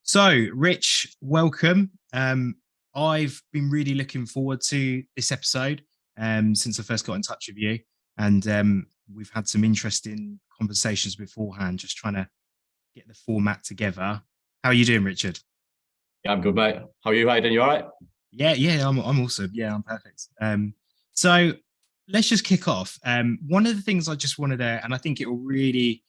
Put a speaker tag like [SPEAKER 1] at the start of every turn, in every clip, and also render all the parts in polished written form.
[SPEAKER 1] So, Rich, welcome. I've been really looking forward to this episode since I first got in touch with you, and we've had some interesting conversations beforehand, just trying to get the format together. How are you doing, Richard?
[SPEAKER 2] Yeah, I'm good, mate. How are you, Hayden? You all right?
[SPEAKER 1] Yeah, I'm awesome. Yeah, I'm perfect. So let's just kick off. One of the things I just wanted to, and I think it will really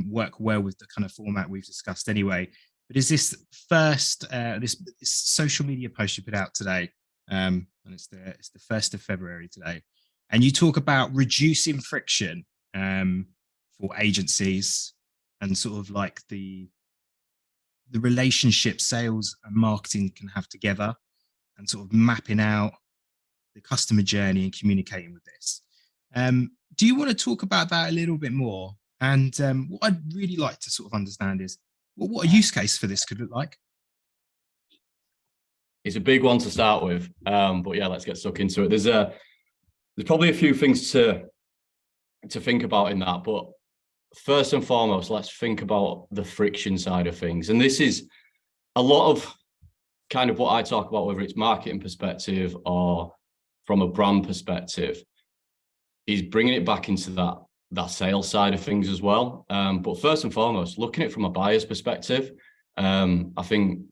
[SPEAKER 1] work well with the kind of format we've discussed anyway. But is this first this social media post you put out today? And it's the 1st of February today, and you talk about reducing friction for agencies and sort of like the relationship sales and marketing can have together and sort of mapping out the customer journey and communicating with this. Do you want to talk about that a little bit more? And what I'd really like to sort of understand is what a use case for this could look like.
[SPEAKER 2] It's a big one to start with, but yeah, let's get stuck into it. There's probably a few things to think about in that, but first and foremost, let's think about the friction side of things. And this is a lot of kind of what I talk about, whether it's marketing perspective or from a brand perspective, is bringing it back into that sales side of things as well. But first and foremost, looking at it from a buyer's perspective, I think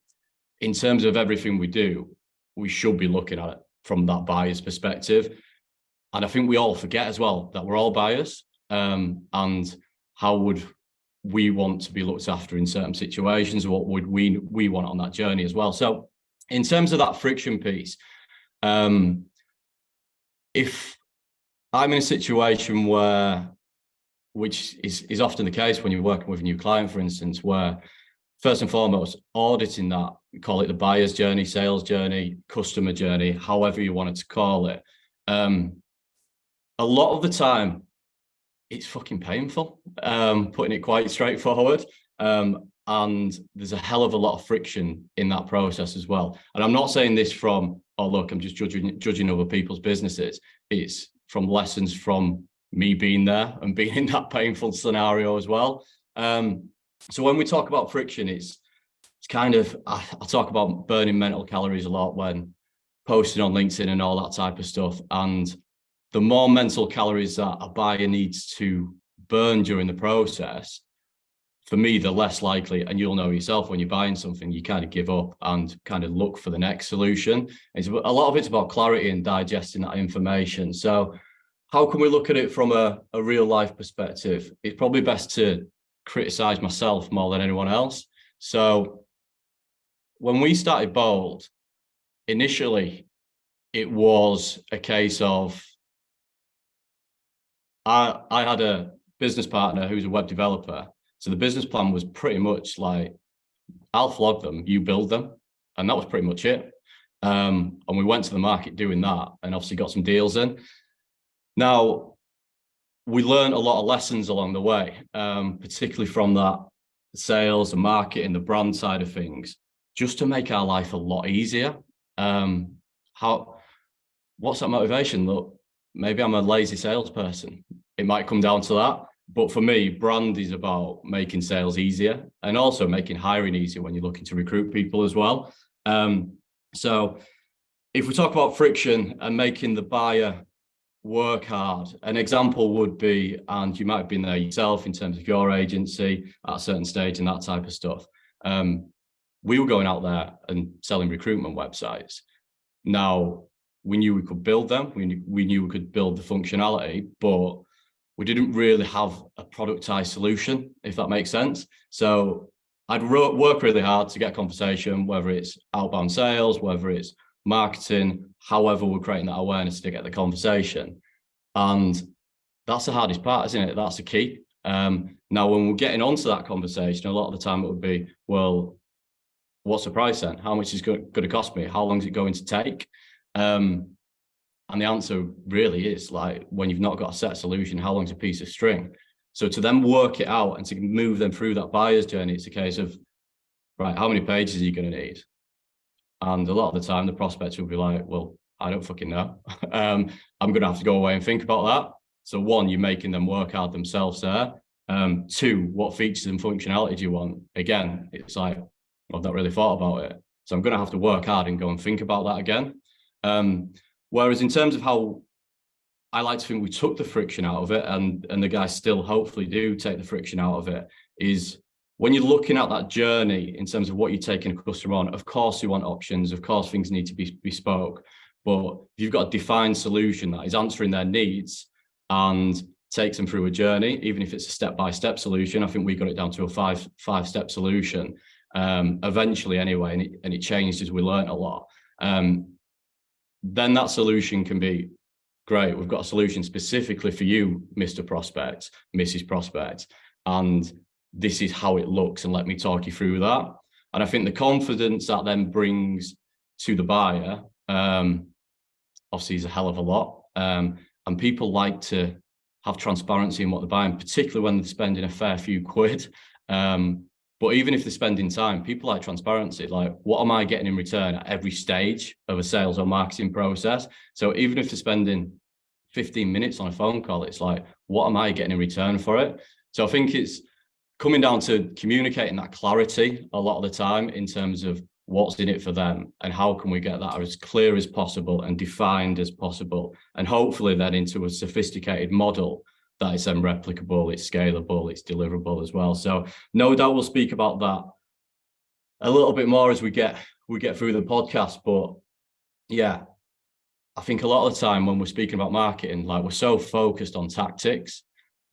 [SPEAKER 2] in terms of everything we do, we should be looking at it from that buyer's perspective. And I think we all forget as well that we're all buyers, and how would we want to be looked after in certain situations? What would we want on that journey as well? So in terms of that friction piece, if I'm in a situation where, which is often the case when you're working with a new client, for instance, where first and foremost, auditing that, call it the buyer's journey, sales journey, customer journey, however you wanted to call it. A lot of the time, it's fucking painful, putting it quite straightforward. And there's a hell of a lot of friction in that process as well. And I'm not saying this from, oh, look, I'm just judging other people's businesses. It's from lessons from me being there and being in that painful scenario as well. So when we talk about friction, it's kind of, I talk about burning mental calories a lot when posting on LinkedIn and all that type of stuff. And the more mental calories that a buyer needs to burn during the process, for me, the less likely, and you'll know yourself when you're buying something, you kind of give up and kind of look for the next solution. A lot of it's about clarity and digesting that information. So how can we look at it from a real life perspective? It's probably best to criticize myself more than anyone else. So when we started Bold, initially, it was a case of, I had a business partner who's a web developer. So the business plan was pretty much like, I'll flog them, you build them. And that was pretty much it. And we went to the market doing that and obviously got some deals in. Now, we learned a lot of lessons along the way, particularly from that sales and marketing, the brand side of things, just to make our life a lot easier. What's that motivation? Look, maybe I'm a lazy salesperson. It might come down to that. But for me, brand is about making sales easier and also making hiring easier when you're looking to recruit people as well. So if we talk about friction and making the buyer work hard, an example would be, and you might have been there yourself in terms of your agency at a certain stage and that type of stuff. We were going out there and selling recruitment websites. Now, we knew we could build them. We knew we could build the functionality, but we didn't really have a productized solution, if that makes sense. So I'd work really hard to get a conversation, whether it's outbound sales, whether it's marketing, however we're creating that awareness to get the conversation. And that's the hardest part, isn't it? That's the key. Now, when we're getting onto that conversation, a lot of the time it would be, well, what's the price then? How much is going to cost me? How long is it going to take? And the answer really is, like, when you've not got a set solution, how long's a piece of string? So to then work it out and to move them through that buyer's journey, it's a case of, right, how many pages are you going to need? And a lot of the time, the prospects will be like, well, I don't fucking know. I'm going to have to go away and think about that. So one, you're making them work hard themselves there. Two, what features and functionality do you want? Again, it's like, I've not really thought about it. So I'm going to have to work hard and go and think about that again. Whereas in terms of how I like to think we took the friction out of it, and the guys still hopefully do take the friction out of it, is when you're looking at that journey in terms of what you're taking a customer on, of course you want options, of course things need to be bespoke, but if you've got a defined solution that is answering their needs and takes them through a journey, even if it's a step-by-step solution, I think we got it down to a five-step solution, eventually anyway, and it changed as we learned a lot. Then that solution can be great. We've got a solution specifically for you, Mr. Prospect, Mrs. Prospect, and this is how it looks, and let me talk you through that. And I think the confidence that then brings to the buyer, obviously is a hell of a lot. And people like to have transparency in what they're buying, particularly when they're spending a fair few quid. But even if they're spending time, people like transparency. Like, what am I getting in return at every stage of a sales or marketing process? So even if they're spending 15 minutes on a phone call, it's like, what am I getting in return for it? So I think it's coming down to communicating that clarity a lot of the time in terms of what's in it for them and how can we get that as clear as possible and defined as possible, and hopefully then into a sophisticated model that is then replicable, it's scalable, it's deliverable as well. So no doubt we'll speak about that a little bit more as we get through the podcast. But yeah, I think a lot of the time when we're speaking about marketing, like, we're so focused on tactics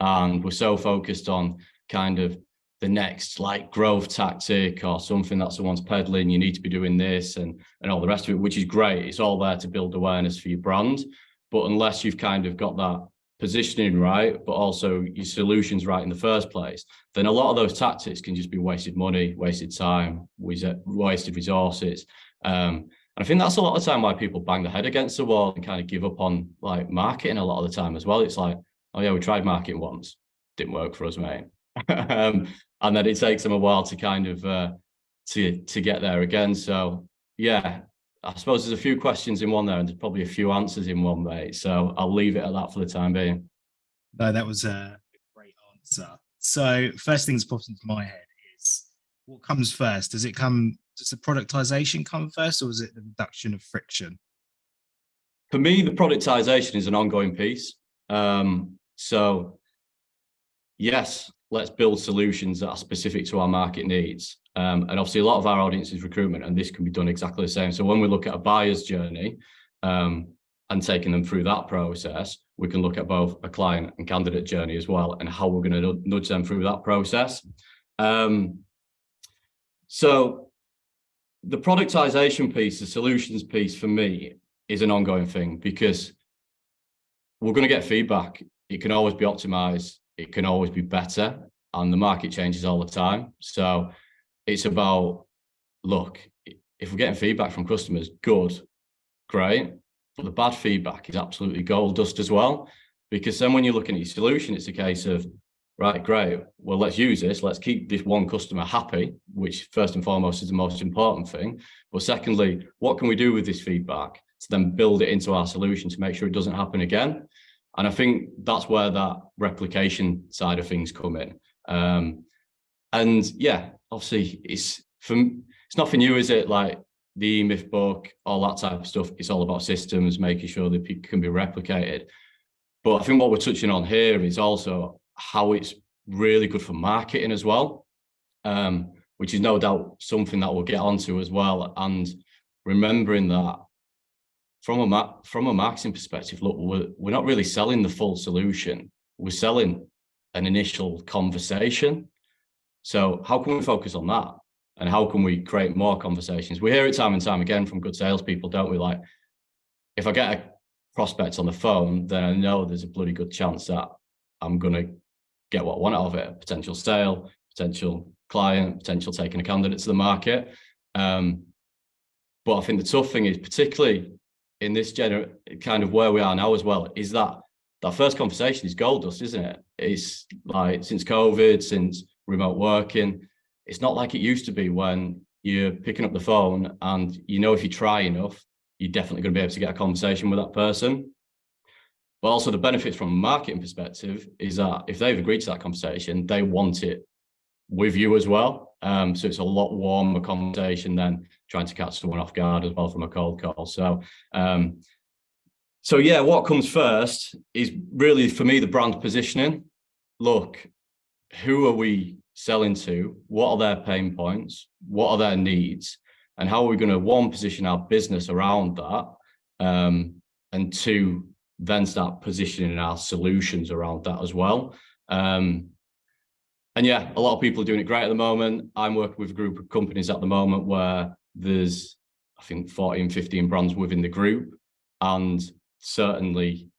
[SPEAKER 2] and we're so focused on kind of the next like growth tactic or something that someone's peddling, you need to be doing this and all the rest of it, which is great. It's all there to build awareness for your brand. But unless you've kind of got that positioning right, but also your solutions right in the first place, then a lot of those tactics can just be wasted money, wasted time, wasted resources. And I think that's a lot of the time why people bang their head against the wall and kind of give up on like marketing a lot of the time as well. It's like, oh yeah, we tried marketing once, didn't work for us, mate. And then it takes them a while to kind of to get there again. So yeah, I suppose there's a few questions in one there, and there's probably a few answers in one, mate. So I'll leave it at that for the time being.
[SPEAKER 1] No, that was a great answer. So first thing that's popped into my head is, what comes first? Does the productization come first, or is it the reduction of friction?
[SPEAKER 2] For me, the productization is an ongoing piece. So yes, let's build solutions that are specific to our market needs. And obviously a lot of our audience is recruitment, and this can be done exactly the same. So when we look at a buyer's journey and taking them through that process, we can look at both a client and candidate journey as well, and how we're going to nudge them through that process. So the productization piece, the solutions piece for me is an ongoing thing, because we're going to get feedback. It can always be optimized. It can always be better, and the market changes all the time. So it's about, look, if we're getting feedback from customers, good, great. But the bad feedback is absolutely gold dust as well, because then when you're looking at your solution, it's a case of, right, great, well, let's use this. Let's keep this one customer happy, which first and foremost is the most important thing. But secondly, what can we do with this feedback to then build it into our solution to make sure it doesn't happen again? And I think that's where that replication side of things come in. And yeah, obviously it's nothing new, is it? Like the E-Myth book, all that type of stuff. It's all about systems, making sure that people can be replicated. But I think what we're touching on here is also how it's really good for marketing as well, which is no doubt something that we'll get onto as well. And remembering that from a marketing perspective, look, we're not really selling the full solution. We're selling an initial conversation. So how can we focus on that? And how can we create more conversations? We hear it time and time again from good salespeople, don't we? Like, if I get a prospect on the phone, then I know there's a bloody good chance that I'm going to get what I want out of it: a potential sale, potential client, potential taking a candidate to the market. But I think the tough thing is, particularly in this kind of where we are now as well, is that first conversation is gold dust, isn't it? It's like, since COVID, since remote working, it's not like it used to be when you're picking up the phone and if you try enough, you're definitely going to be able to get a conversation with that person. But also the benefits from a marketing perspective is that if they've agreed to that conversation, they want it with you as well. So it's a lot warmer conversation than trying to catch someone off guard as well from a cold call. So yeah, what comes first is really, for me, the brand positioning. Look, who are we selling to? What are their pain points? What are their needs? And how are we going to, one, position our business around that? And two, then start positioning our solutions around that as well. And yeah, a lot of people are doing it great at the moment. I'm working with a group of companies at the moment where there's, I think, 14, 15 brands within the group. And certainly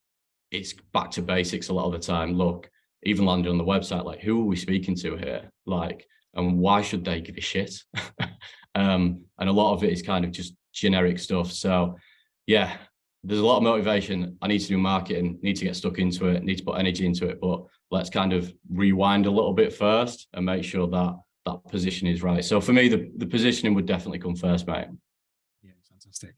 [SPEAKER 2] it's back to basics a lot of the time. Look, even landing on the website, like, who are we speaking to here? Like, and why should they give a shit? And a lot of it is kind of just generic stuff. So yeah, there's a lot of motivation. I need to do marketing, need to get stuck into it, need to put energy into it, but let's kind of rewind a little bit first and make sure that that position is right. So for me, the positioning would definitely come first, mate.
[SPEAKER 1] Yeah, fantastic.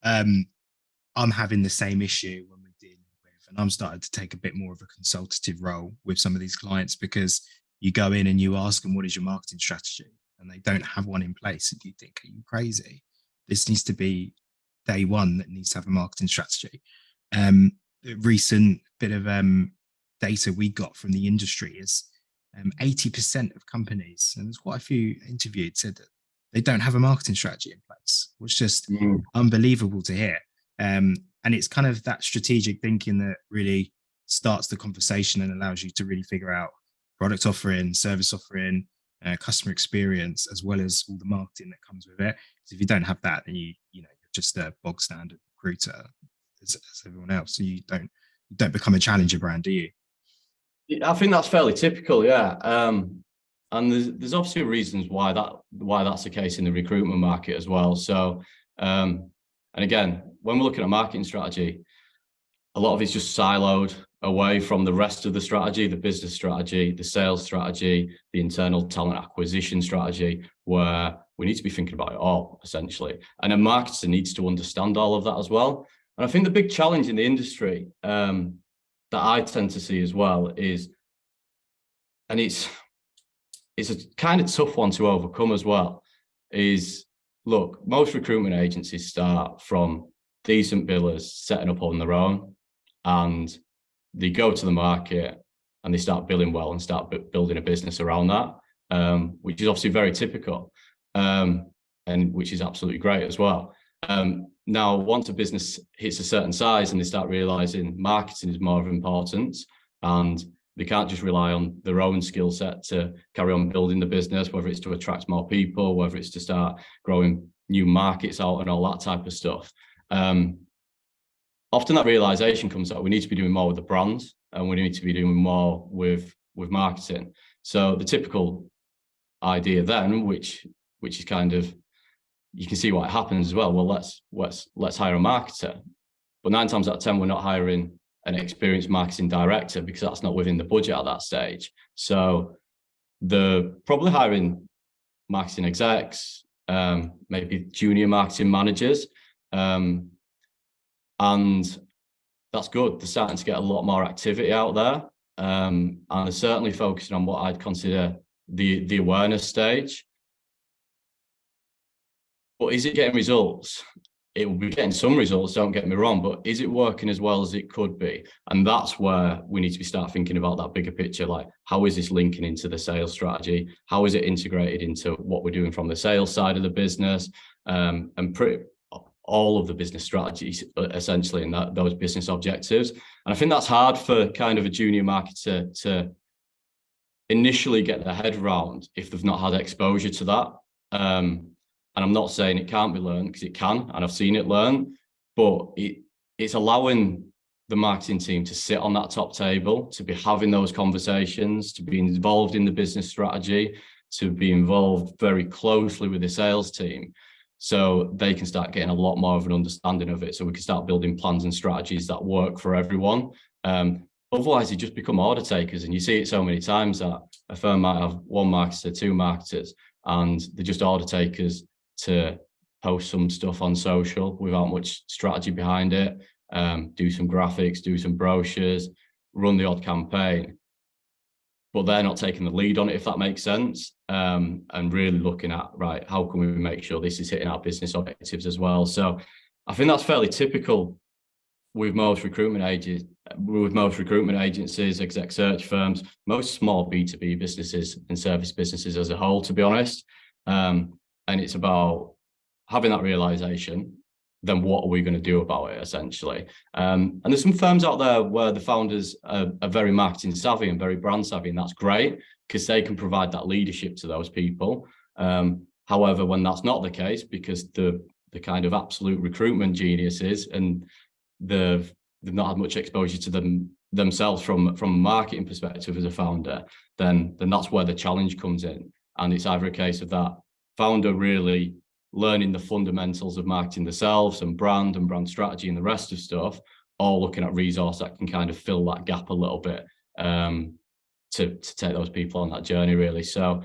[SPEAKER 1] I'm having the same issue when we're dealing with, and I'm starting to take a bit more of a consultative role with some of these clients, because you go in and you ask them, what is your marketing strategy? And they don't have one in place. And you think, are you crazy? This needs to be day one, that needs to have a marketing strategy. The recent bit of data we got from the industry is 80% of companies, and there's quite a few interviewed, said that they don't have a marketing strategy in place, which is just unbelievable to hear. And it's kind of that strategic thinking that really starts the conversation and allows you to really figure out product offering, service offering, customer experience, as well as all the marketing that comes with it. Because if you don't have that, then you're just a bog standard recruiter as everyone else. So you don't become a challenger brand, do you?
[SPEAKER 2] I think that's fairly typical, yeah. And there's obviously reasons why that's the case in the recruitment market as well. So and again, when we're looking at marketing strategy, a lot of it's just siloed away from the rest of the strategy, the business strategy, the sales strategy, the internal talent acquisition strategy, where we need to be thinking about it all, essentially. And a marketer needs to understand all of that as well. And I think the big challenge in the industry that I tend to see as well is, and it's a kind of tough one to overcome as well, is, look, most recruitment agencies start from decent billers setting up on their own, and they go to the market and they start billing well and start building a business around that, which is obviously very typical, and which is absolutely great as well. Now, once a business hits a certain size and they start realizing marketing is more of importance, and they can't just rely on their own skill set to carry on building the business, whether it's to attract more people, whether it's to start growing new markets out and all that type of stuff. Often that realization comes that we need to be doing more with the brand, and we need to be doing more with marketing. So the typical idea then, which is kind of, you can see what happens as well. Well, let's hire a marketer, but 9 times out of 10, we're not hiring an experienced marketing director because that's not within the budget at that stage. So they're probably hiring marketing execs, maybe junior marketing managers, and that's good. They're starting to get a lot more activity out there, and they're certainly focusing on what I'd consider the awareness stage. But is it getting results? It will be getting some results, don't get me wrong, but is it working as well as it could be? And that's where we need to start thinking about that bigger picture, like, how is this linking into the sales strategy? How is it integrated into what we're doing from the sales side of the business? And all of the business strategies, essentially, in those business objectives. And I think that's hard for kind of a junior marketer to initially get their head around if they've not had exposure to that. And I'm not saying it can't be learned, because it can, and I've seen it learned, but it's allowing the marketing team to sit on that top table, to be having those conversations, to be involved in the business strategy, to be involved very closely with the sales team, so they can start getting a lot more of an understanding of it, so we can start building plans and strategies that work for everyone. Otherwise, you just become order takers, and you see it so many times that a firm might have 1 marketer, 2 marketers, and they're just order takers to post some stuff on social without much strategy behind it, do some graphics, do some brochures, run the odd campaign. but they're not taking the lead on it, if that makes sense. And really looking at, right, how can we make sure this is hitting our business objectives as well? So I think that's fairly typical with most recruitment agencies, exec search firms, most small B2B businesses and service businesses as a whole, to be honest. And it's about having that realization, then what are we going to do about it, essentially? And there's some firms out there where the founders are very marketing savvy and very brand savvy, and that's great because they can provide that leadership to those people. However, when that's not the case, because the kind of absolute recruitment geniuses and they've not had much exposure to themselves from a marketing perspective as a founder, then that's where the challenge comes in. And it's either a case of that founder really learning the fundamentals of marketing themselves and brand strategy and the rest of stuff, or looking at resource that can kind of fill that gap a little bit to take those people on that journey, really. So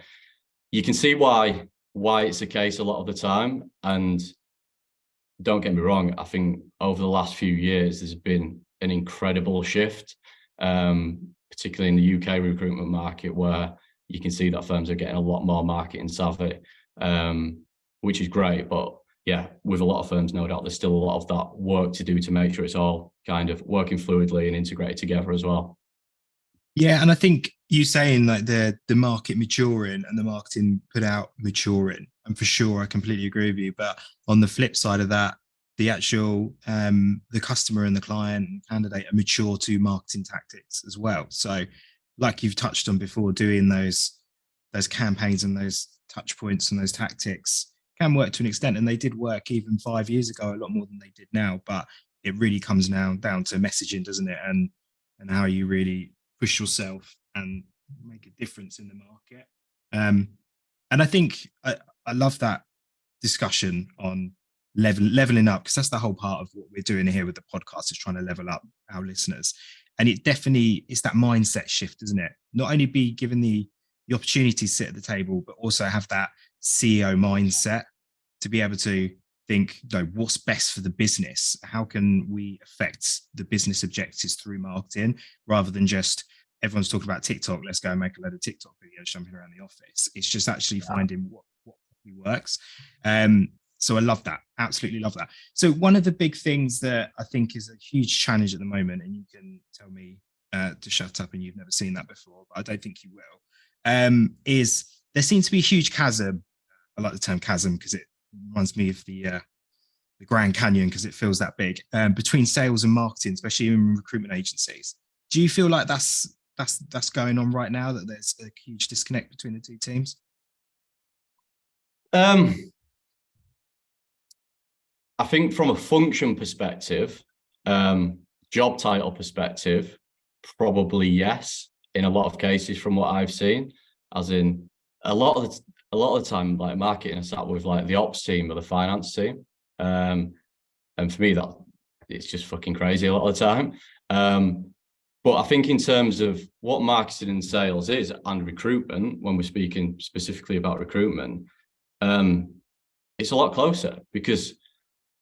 [SPEAKER 2] you can see why it's the case a lot of the time. And don't get me wrong, I think over the last few years, there's been an incredible shift, particularly in the UK recruitment market, where you can see that firms are getting a lot more marketing savvy, which is great. But yeah, with a lot of firms, no doubt, there's still a lot of that work to do to make sure it's all kind of working fluidly and integrated together as well.
[SPEAKER 1] Yeah, and I think you saying like the market maturing and the marketing put out maturing, and for sure I completely agree with you. But on the flip side of that, the actual the customer and the client and candidate are mature to marketing tactics as well. So like you've touched on before, doing those campaigns and those touch points and those tactics can work to an extent, and they did work even 5 years ago a lot more than they did now. But it really comes now down to messaging, doesn't it? And how you really push yourself and make a difference in the market. And I think I love that discussion on leveling up, because that's the whole part of what we're doing here with the podcast, is trying to level up our listeners. And it definitely is that mindset shift, isn't it? Not only be given the opportunity to sit at the table, but also have that CEO mindset to be able to think, no, what's best for the business? How can we affect the business objectives through marketing, rather than just everyone's talking about TikTok, let's go and make a load of TikTok videos jumping around the office. It's just actually finding what works. So I love that. Absolutely love that. So one of the big things that I think is a huge challenge at the moment, and you can tell me to shut up and you've never seen that before, but I don't think you will, is there seems to be a huge chasm. I like the term chasm because it reminds me of the Grand Canyon, because it feels that big, between sales and marketing, especially in recruitment agencies. Do you feel like that's going on right now, that there's a huge disconnect between the two teams?
[SPEAKER 2] I think from a function perspective, job title perspective, probably yes, in a lot of cases from what I've seen. As in a lot of the time, like marketing is sat with like the ops team or the finance team. And for me, that it's just fucking crazy a lot of the time. But I think in terms of what marketing and sales is, and recruitment, when we're speaking specifically about recruitment, it's a lot closer, because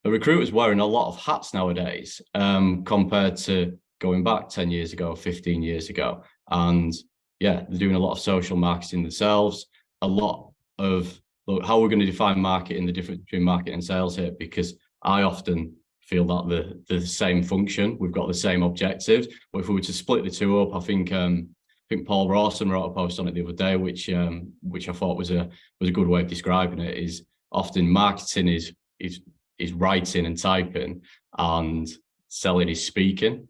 [SPEAKER 2] a recruiter's wearing a lot of hats nowadays, compared to going back 10 years ago, 15 years ago. And yeah, they're doing a lot of social marketing themselves, a lot of, look, how we're going to define marketing, the difference between marketing and sales here, because I often feel that the same function, we've got the same objectives. But if we were to split the two up, I think Paul Rawson wrote a post on it the other day, which I thought was a good way of describing it. Is often marketing is writing and typing, and selling is speaking.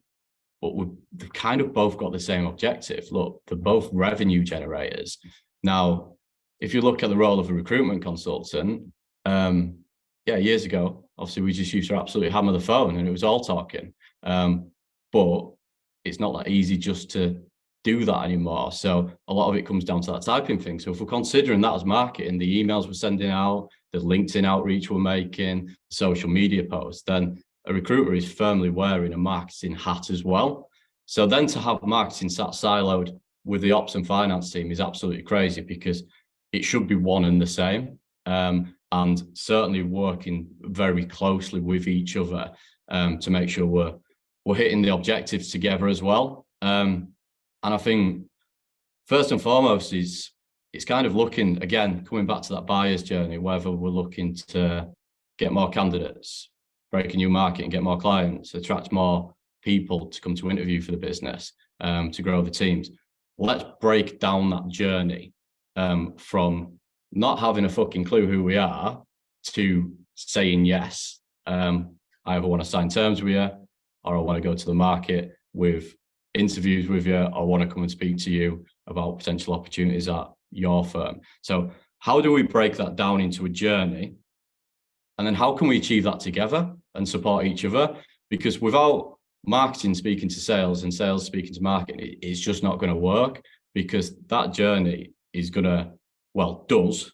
[SPEAKER 2] But they've kind of both got the same objective. Look, they're both revenue generators. Now, if you look at the role of a recruitment consultant, years ago, obviously we just used to absolutely hammer the phone and it was all talking. But it's not that easy just to do that anymore. So a lot of it comes down to that typing thing. So if we're considering that as marketing, the emails we're sending out, the LinkedIn outreach we're making, the social media posts, then a recruiter is firmly wearing a marketing hat as well. So then to have marketing sat siloed with the ops and finance team is absolutely crazy, because it should be one and the same. And certainly working very closely with each other to make sure we're hitting the objectives together as well. And I think first and foremost is it's kind of looking, again, coming back to that buyer's journey, whether we're looking to get more candidates, break a new market and get more clients, attract more people to come to interview for the business, to grow the teams. Let's break down that journey from not having a fucking clue who we are to saying yes. I either want to sign terms with you, or I want to go to the market with interviews with you, or I want to come and speak to you about potential opportunities at your firm. So how do we break that down into a journey? And then how can we achieve that together and support each other? Because without marketing speaking to sales and sales speaking to marketing, it's just not going to work, because that journey is going to, well, does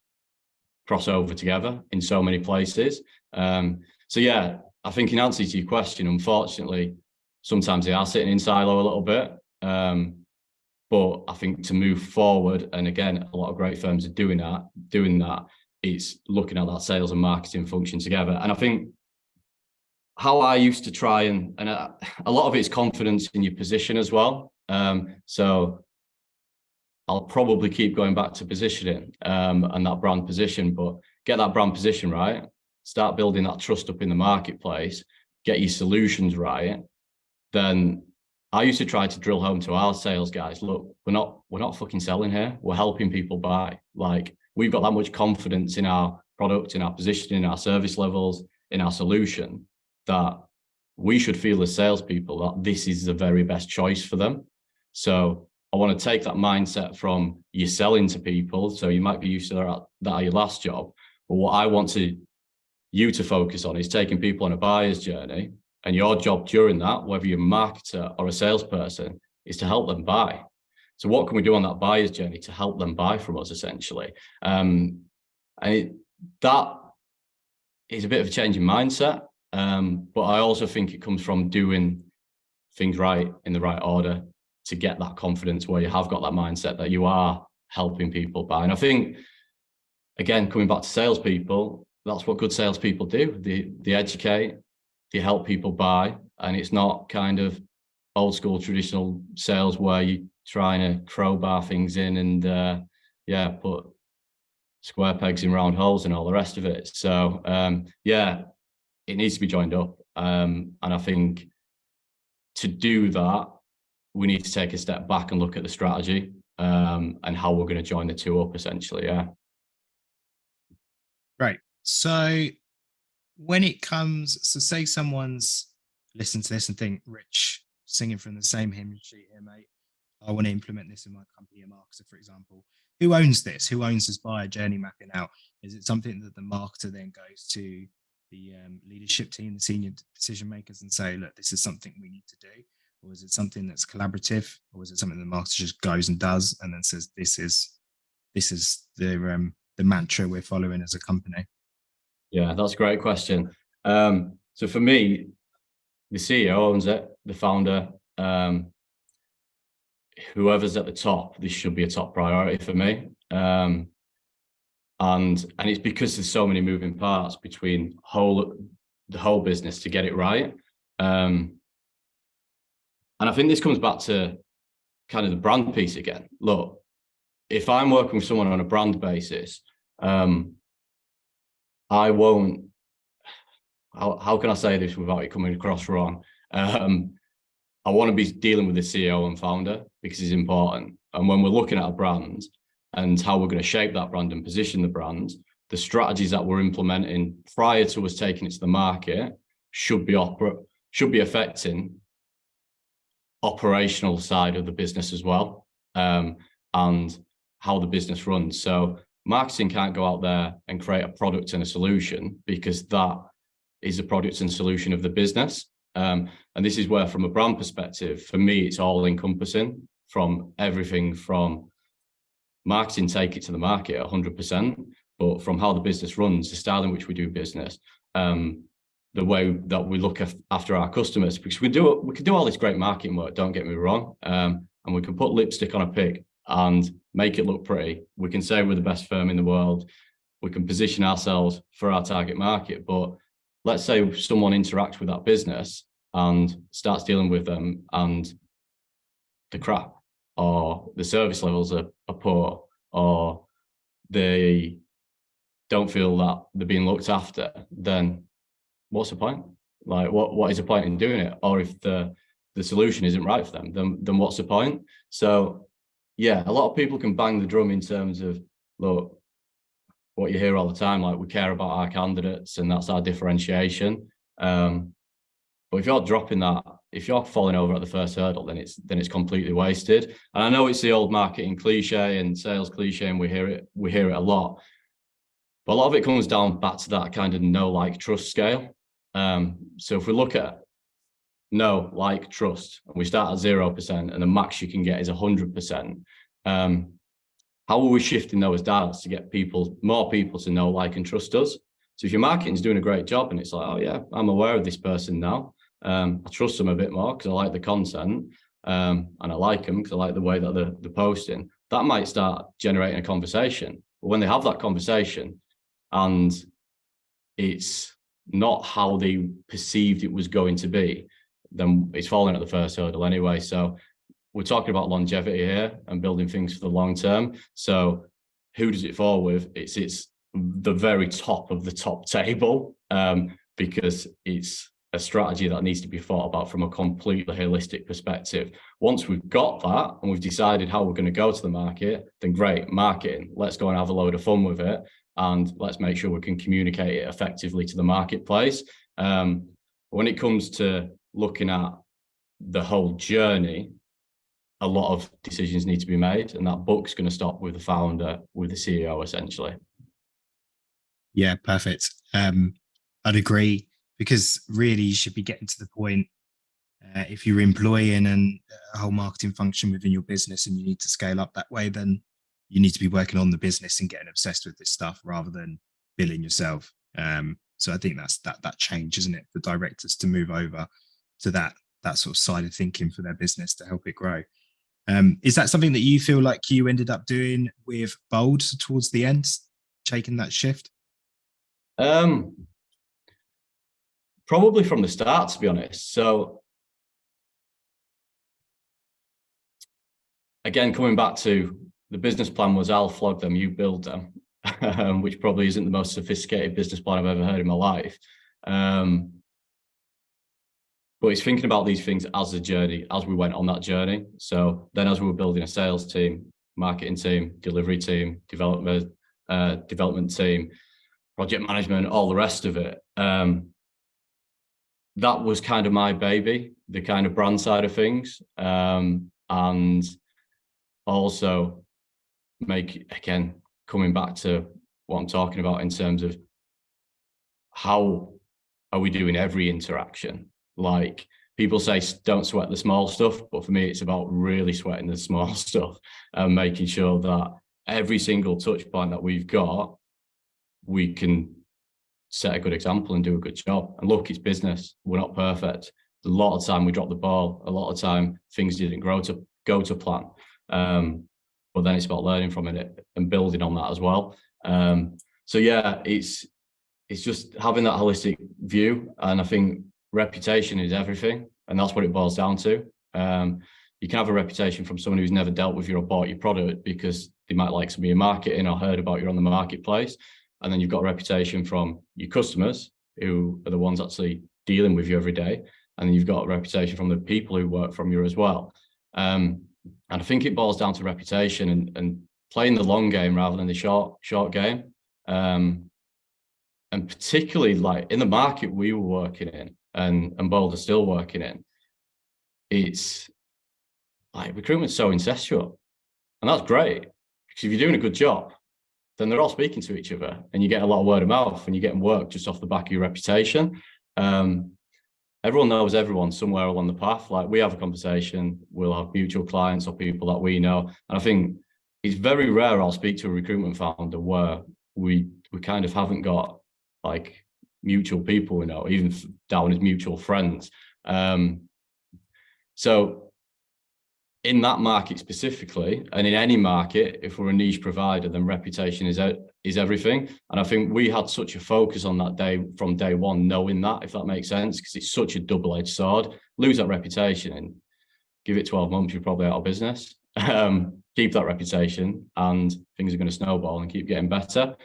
[SPEAKER 2] cross over together in so many places. So yeah, I think in answer to your question, unfortunately, sometimes they are sitting in silo a little bit. But I think to move forward, and again, a lot of great firms are doing that, it's looking at that sales and marketing function together. And I think how I used to try and a lot of it's confidence in your position as well. So I'll probably keep going back to positioning and that brand position, but get that brand position right, start building that trust up in the marketplace, get your solutions right. Then I used to try to drill home to our sales guys, look, we're not fucking selling here. We're helping people buy. Like, we've got that much confidence in our product, in our positioning, in our service levels, in our solution, that we should feel as salespeople that this is the very best choice for them. So I want to take that mindset from you selling to people. So you might be used to that at your last job. But what I want you to focus on is taking people on a buyer's journey. And your job during that, whether you're a marketer or a salesperson, is to help them buy. So what can we do on that buyer's journey to help them buy from us, essentially? That is a bit of a change in mindset. But I also think it comes from doing things right in the right order to get that confidence where you have got that mindset that you are helping people buy. And I think, again, coming back to salespeople, that's what good salespeople do. They educate, they help people buy, and it's not kind of old school traditional sales where you're trying to crowbar things in and put square pegs in round holes and all the rest of it. So it needs to be joined up. And I think to do that, we need to take a step back and look at the strategy and how we're going to join the two up, essentially. Yeah.
[SPEAKER 1] Right. So when it comes, so say someone's listening to this and think, Rich, singing from the same hymn sheet here, mate. I want to implement this in my company, a marketer, for example. Who owns this? Who owns this buyer journey mapping out? Is it something that the marketer then goes to the leadership team, the senior decision makers, and say, look, this is something we need to do? Or is it something that's collaborative? Or is it something the marketer just goes and does and then says, this is the mantra we're following as a company?
[SPEAKER 2] Yeah, that's a great question. So for me, the CEO owns it, the founder, whoever's at the top, this should be a top priority for me. And it's because there's so many moving parts between the whole business to get it right. And I think this comes back to kind of the brand piece again. Look, if I'm working with someone on a brand basis, I won't, how can I say this without it coming across wrong? I want to be dealing with the CEO and founder because it's important. And when we're looking at a brand and how we're going to shape that brand and position the brand, the strategies that we're implementing prior to us taking it to the market should be affecting operational side of the business as well, and how the business runs. So marketing can't go out there and create a product and a solution, because that is the product and solution of the business. And this is where, from a brand perspective, for me, it's all encompassing, from everything from marketing, take it to the market 100%, but from how the business runs, the style in which we do business, the way that we look after our customers, because we can do all this great marketing work, don't get me wrong, and we can put lipstick on a pig and make it look pretty. We can say we're the best firm in the world. We can position ourselves for our target market. But let's say someone interacts with that business and starts dealing with them and the crap. or the service levels are poor, or they don't feel that they're being looked after, then what's the point? Like, what is the point in doing it? Or if the solution isn't right for them, then what's the point? So yeah, a lot of people can bang the drum in terms of, look, what you hear all the time, like, we care about our candidates and that's our differentiation. But if you're dropping that, if you're falling over at the first hurdle, then it's completely wasted. And I know it's the old marketing cliche and sales cliche, and we hear it a lot. But a lot of it comes down back to that kind of know, like, trust scale. So if we look at know, like, trust, and we start at 0%, and the max you can get is 100%, how are we shifting those dials to get more people to know, like, and trust us? So if your marketing's doing a great job and it's like, oh yeah, I'm aware of this person now, I trust them a bit more because I like the content, and I like them because I like the way that they're posting, that might start generating a conversation. But when they have that conversation and it's not how they perceived it was going to be, then it's falling at the first hurdle anyway. So we're talking about longevity here and building things for the long term. So who does it fall with? It's the very top of the top table, because it's a strategy that needs to be thought about from a completely holistic perspective. Once we've got that and we've decided how we're going to go to the market, then great, marketing, let's go and have a load of fun with it, and let's make sure we can communicate it effectively to the marketplace. When it comes to looking at the whole journey, a lot of decisions need to be made, and that book's going to stop with the founder, with the CEO, essentially.
[SPEAKER 1] Yeah, perfect. I'd agree, because really you should be getting to the point, if you're employing a whole marketing function within your business and you need to scale up that way, then you need to be working on the business and getting obsessed with this stuff rather than billing yourself. So I think that's that change, isn't it, for directors to move over to that sort of side of thinking for their business to help it grow. Is that something that you feel like you ended up doing with Bold towards the end, taking that shift?
[SPEAKER 2] Probably from the start, to be honest. So again, coming back to the business plan was, I'll flog them, you build them, which probably isn't the most sophisticated business plan I've ever heard in my life. But it's thinking about these things as a journey, as we went on that journey. So then as we were building a sales team, marketing team, delivery team, development team, project management, all the rest of it, that was kind of my baby, the kind of brand side of things. And also coming back to what I'm talking about in terms of how are we doing every interaction? Like, people say don't sweat the small stuff, but for me, it's about really sweating the small stuff and making sure that every single touch point that we've got, we can set a good example and do a good job. And look, it's business. We're not perfect. A lot of time we drop the ball. A lot of time things didn't go to plan. But then it's about learning from it and building on that as well. So yeah, it's just having that holistic view. And I think reputation is everything. And that's what it boils down to. You can have a reputation from someone who's never dealt with you or bought your product because they might like some of your marketing or heard about you on the marketplace. And then you've got a reputation from your customers, who are the ones actually dealing with you every day. And then you've got a reputation from the people who work from you as well. And I think it boils down to reputation and playing the long game rather than the short game. And particularly, like, in the market we were working in and Bold are still working in, it's like recruitment's so incestual. And that's great, because if you're doing a good job, then they're all speaking to each other and you get a lot of word of mouth and you're getting work just off the back of your reputation. Everyone knows everyone somewhere along the path. Like, we have a conversation, we'll have mutual clients or people that we know. And I think it's very rare I'll speak to a recruitment founder where we kind of haven't got like mutual people we know, even down as mutual friends. So in that market specifically, and in any market, if we're a niche provider, then reputation is everything. And I think we had such a focus on that from day one, knowing that, if that makes sense, because it's such a double-edged sword. Lose that reputation and give it 12 months, you're probably out of business. keep that reputation, and things are going to snowball and keep getting better.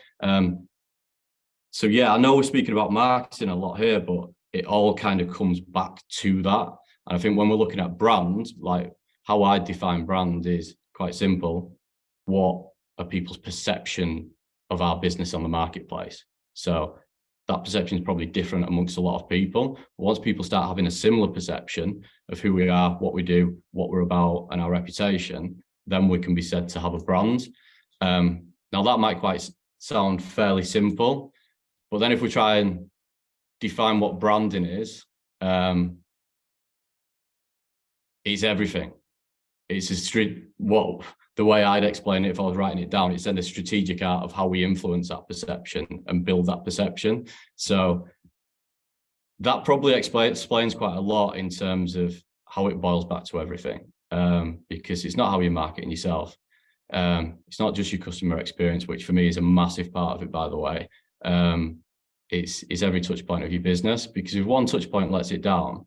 [SPEAKER 2] So yeah, I know we're speaking about marketing a lot here, but it all kind of comes back to that. And I think when we're looking at brand, like how I define brand is quite simple. What are people's perception of our business on the marketplace? So that perception is probably different amongst a lot of people. But once people start having a similar perception of who we are, what we do, what we're about, and our reputation, then we can be said to have a brand. Now that might quite sound fairly simple, but then if we try and define what branding is, it's everything. It's the way I'd explain it if I was writing it down, it's then the strategic art of how we influence that perception and build that perception. So that probably explains quite a lot in terms of how it boils back to everything, because it's not how you're marketing yourself. It's not just your customer experience, which for me is a massive part of it, by the way. It's every touch point of your business, because if one touch point lets it down,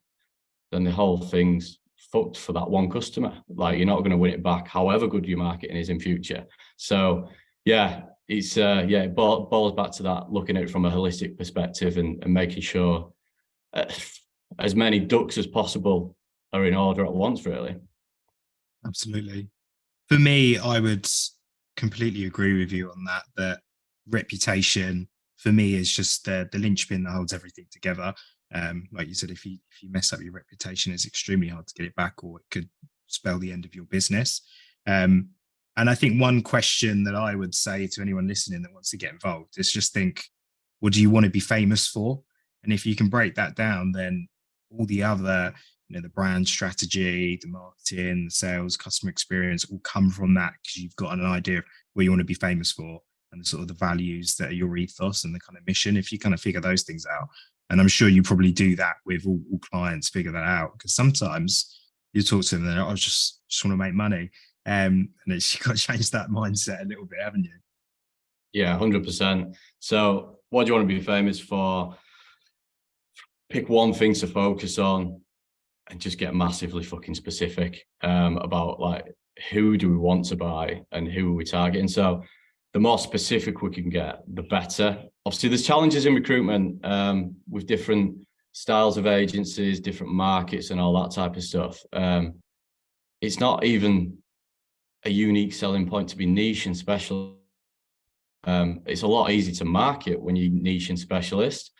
[SPEAKER 2] then the whole thing's fucked for that one customer. Like, you're not going to win it back, however good your marketing is in future. So yeah, it boils back to that, looking at it from a holistic perspective and making sure as many ducks as possible are in order at once, really.
[SPEAKER 1] Absolutely. For me, I would completely agree with you on that, that reputation for me is just the linchpin that holds everything together. Like you said, if you mess up your reputation, it's extremely hard to get it back, or it could spell the end of your business. And I think one question that I would say to anyone listening that wants to get involved is just think, what do you want to be famous for? And if you can break that down, then all the other, the brand strategy, the marketing, the sales, customer experience all come from that, because you've got an idea of where you want to be famous for and the sort of the values that are your ethos and the kind of mission. If you kind of figure those things out, and I'm sure you probably do that with all clients, figure that out, because sometimes you talk to them and I just want to make money. And it's, you've got to change that mindset a little bit, haven't you?
[SPEAKER 2] Yeah, 100%. So what do you want to be famous for? Pick one thing to focus on and just get massively fucking specific about, like, who do we want to buy and who are we targeting. So the more specific we can get, the better. Obviously, there's challenges in recruitment with different styles of agencies, different markets and all that type of stuff. It's not even a unique selling point to be niche and special. It's a lot easier to market when you're niche and specialist.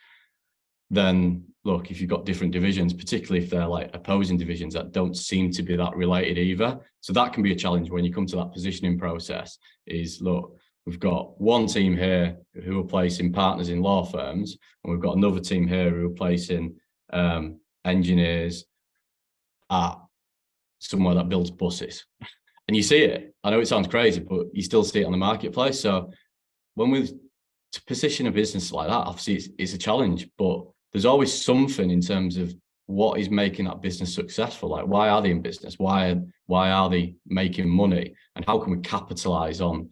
[SPEAKER 2] Then look, if you've got different divisions, particularly if they're like opposing divisions that don't seem to be that related either. So that can be a challenge when you come to that positioning process is, look, we've got one team here who are placing partners in law firms, and we've got another team here who are placing engineers at somewhere that builds buses. And you see it. I know it sounds crazy, but you still see it on the marketplace. So when we to position a business like that, obviously it's a challenge, but there's always something in terms of what is making that business successful. Like, why are they in business? Why are they making money? And how can we capitalize on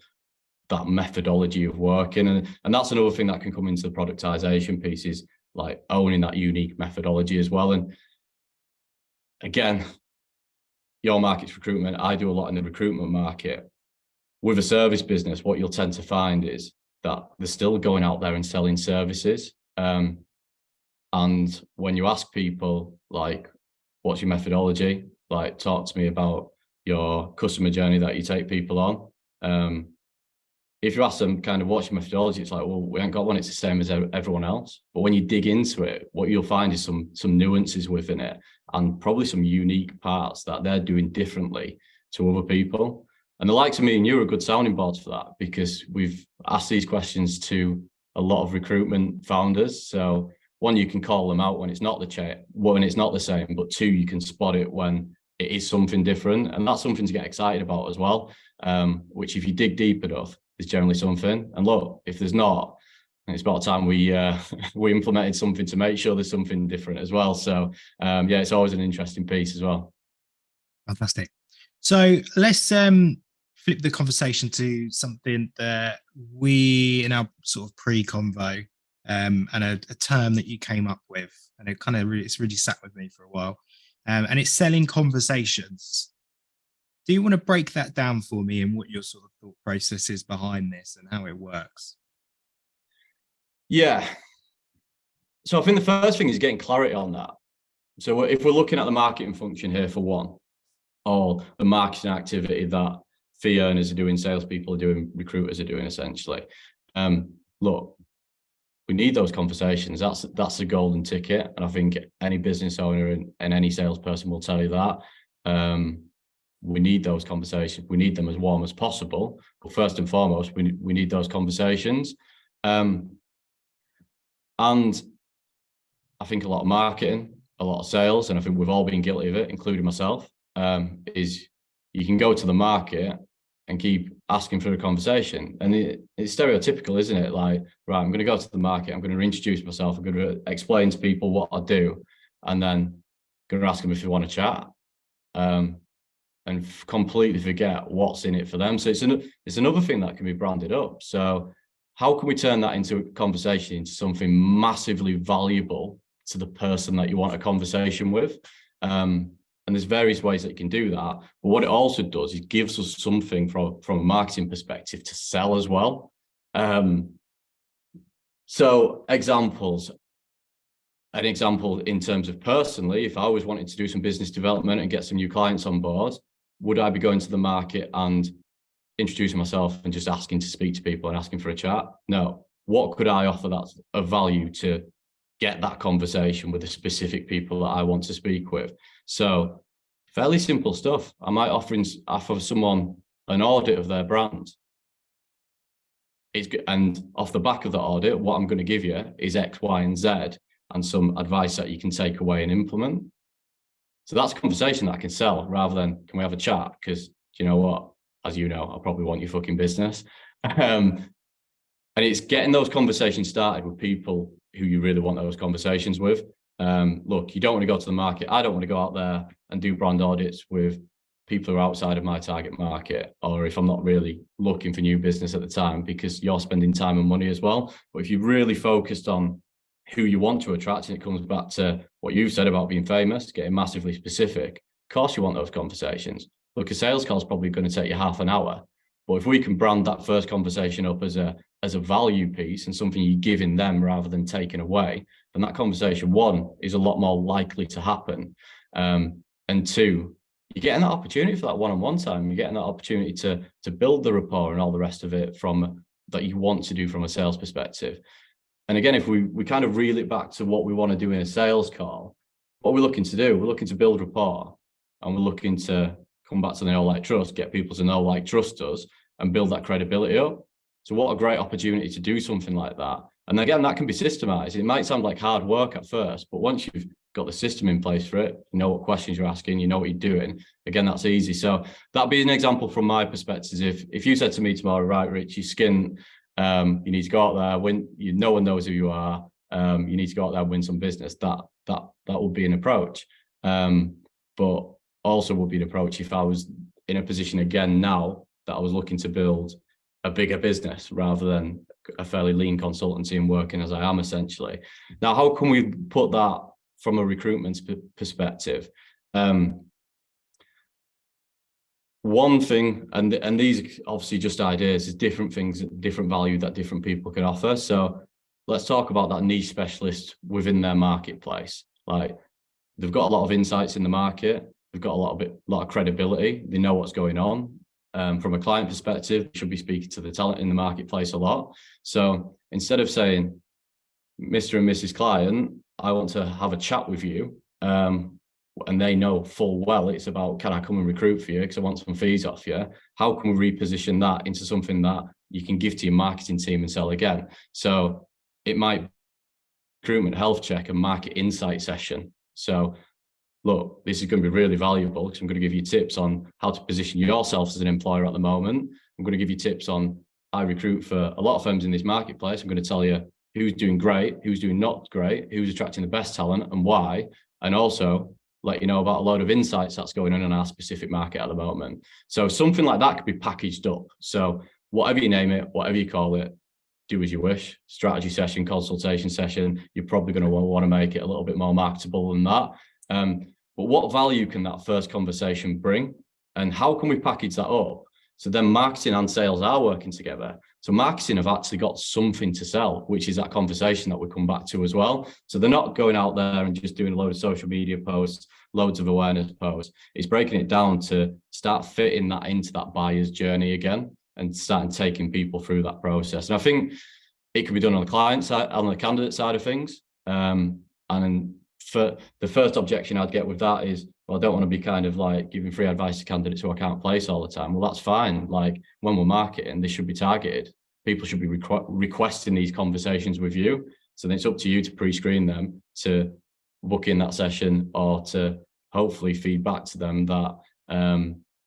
[SPEAKER 2] that methodology of working? And that's another thing that can come into the productization piece, is like owning that unique methodology as well. And again, your market's recruitment. I do a lot in the recruitment market. With a service business, what you'll tend to find is that they're still going out there and selling services. And when you ask people, like, what's your methodology? Like, talk to me about your customer journey that you take people on. If you ask them kind of what's your methodology, it's like, well, we ain't got one. It's the same as everyone else. But when you dig into it, what you'll find is some nuances within it, and probably some unique parts that they're doing differently to other people. And the likes of me and you are good sounding boards for that, because we've asked these questions to a lot of recruitment founders. So one, you can call them out when it's not the same, but two, you can spot it when it is something different. And that's something to get excited about as well, which if you dig deep enough, is generally something. And look, if there's not, it's about time we implemented something to make sure there's something different as well. So yeah, it's always an interesting piece as well.
[SPEAKER 1] Fantastic. So let's flip the conversation to something that we, in our sort of pre-convo, and a term that you came up with, and it kind of it's really sat with me for a while, and it's selling conversations. Do you want to break that down for me and what your sort of thought process is behind this and how it works?
[SPEAKER 2] Yeah. So I think the first thing is getting clarity on that. So if we're looking at the marketing function here for one, or the marketing activity that fee earners are doing, salespeople are doing, recruiters are doing, essentially. Look, we need those conversations. That's the golden ticket, and I think any business owner and any salesperson will tell you that. We need those conversations. We need them as warm as possible. But first and foremost, we need those conversations. And I think a lot of marketing, a lot of sales, and I think we've all been guilty of it, including myself, is you can go to the market and keep asking for a conversation. And it's stereotypical, isn't it? Like, right, I'm going to go to the market, I'm going to introduce myself, I'm going to explain to people what I do, and then going to ask them if they want to chat, and completely forget what's in it for them. So it's another thing that can be branded up. So how can we turn that into a conversation, into something massively valuable to the person that you want a conversation with? And there's various ways that you can do that. But what it also does is gives us something from a marketing perspective to sell as well. So examples. An example in terms of personally, if I was wanting to do some business development and get some new clients on board, would I be going to the market and introducing myself and just asking to speak to people and asking for a chat? No. What could I offer that's of value to get that conversation with the specific people that I want to speak with? So fairly simple stuff. I might offer someone an audit of their brand. And off the back of the audit, what I'm going to give you is X, Y, and Z, and some advice that you can take away and implement. So that's a conversation that I can sell rather than, can we have a chat? Because you know what? As you know, I probably want your fucking business. And it's getting those conversations started with people who you really want those conversations with. Look, you don't want to go to the market. I don't want to go out there and do brand audits with people who are outside of my target market, or if I'm not really looking for new business at the time, because you're spending time and money as well. But if you're really focused on who you want to attract, and it comes back to what you've said about being famous, getting massively specific, of course you want those conversations. Look, a sales call is probably going to take you half an hour. But if we can brand that first conversation up as a value piece and something you're giving them rather than taking away, then that conversation, one, is a lot more likely to happen. And two, you're getting that opportunity for that one-on-one time. You're getting that opportunity to build the rapport and all the rest of it from that you want to do from a sales perspective. And again, if we kind of reel it back to what we want to do in a sales call, what we're looking to do, we're looking to build rapport, and we're looking to come back to the know, like, trust, get people to know, like, trust us, and build that credibility up. So what a great opportunity to do something like that. And again, that can be systemized. It might sound like hard work at first, but once you've got the system in place for it, you know what questions you're asking, you know what you're doing, again, that's easy. So that'd be an example from my perspective. If you said to me tomorrow, right, Rich, you skin, you need to go out there, win, no one knows who you are, you need to go out there and win some business, that would be an approach. But also would be an approach if I was in a position again now that I was looking to build a bigger business rather than a fairly lean consultancy and working as I am essentially. Now, how can we put that from a recruitment perspective? One thing, and these obviously just ideas, is different things, different value that different people can offer. So let's talk about that niche specialist within their marketplace. Like, they've got a lot of insights in the market. They've got a lot of credibility. They know what's going on. From a client perspective, they should be speaking to the talent in the marketplace a lot. So instead of saying, Mr. and Mrs. Client, I want to have a chat with you, and they know full well it's about, can I come and recruit for you because I want some fees off you? How can we reposition that into something that you can give to your marketing team and sell again? So it might be recruitment health check and market insight session. So look, this is going to be really valuable because I'm going to give you tips on how to position yourself as an employer at the moment. I'm going to give you tips on, I recruit for a lot of firms in this marketplace. I'm going to tell you who's doing great, who's doing not great, who's attracting the best talent and why, and also let you know about a load of insights that's going on in our specific market at the moment. So something like that could be packaged up. So whatever you name it, whatever you call it, do as you wish. Strategy session, consultation session, you're probably going to want to make it a little bit more marketable than that. But what value can that first conversation bring? And how can we package that up? So then marketing and sales are working together. So marketing have actually got something to sell, which is that conversation that we come back to as well. So they're not going out there and just doing a load of social media posts, loads of awareness posts. It's breaking it down to start fitting that into that buyer's journey again and starting taking people through that process. And I think it can be done on the client side, on the candidate side of things. And then for the first objection I'd get with that is, well, I don't want to be kind of like giving free advice to candidates who I can't place all the time. Well, that's fine. Like when we're marketing, this should be targeted. People should be requesting these conversations with you. So then it's up to you to pre-screen them, to book in that session, or to hopefully feed back to them that,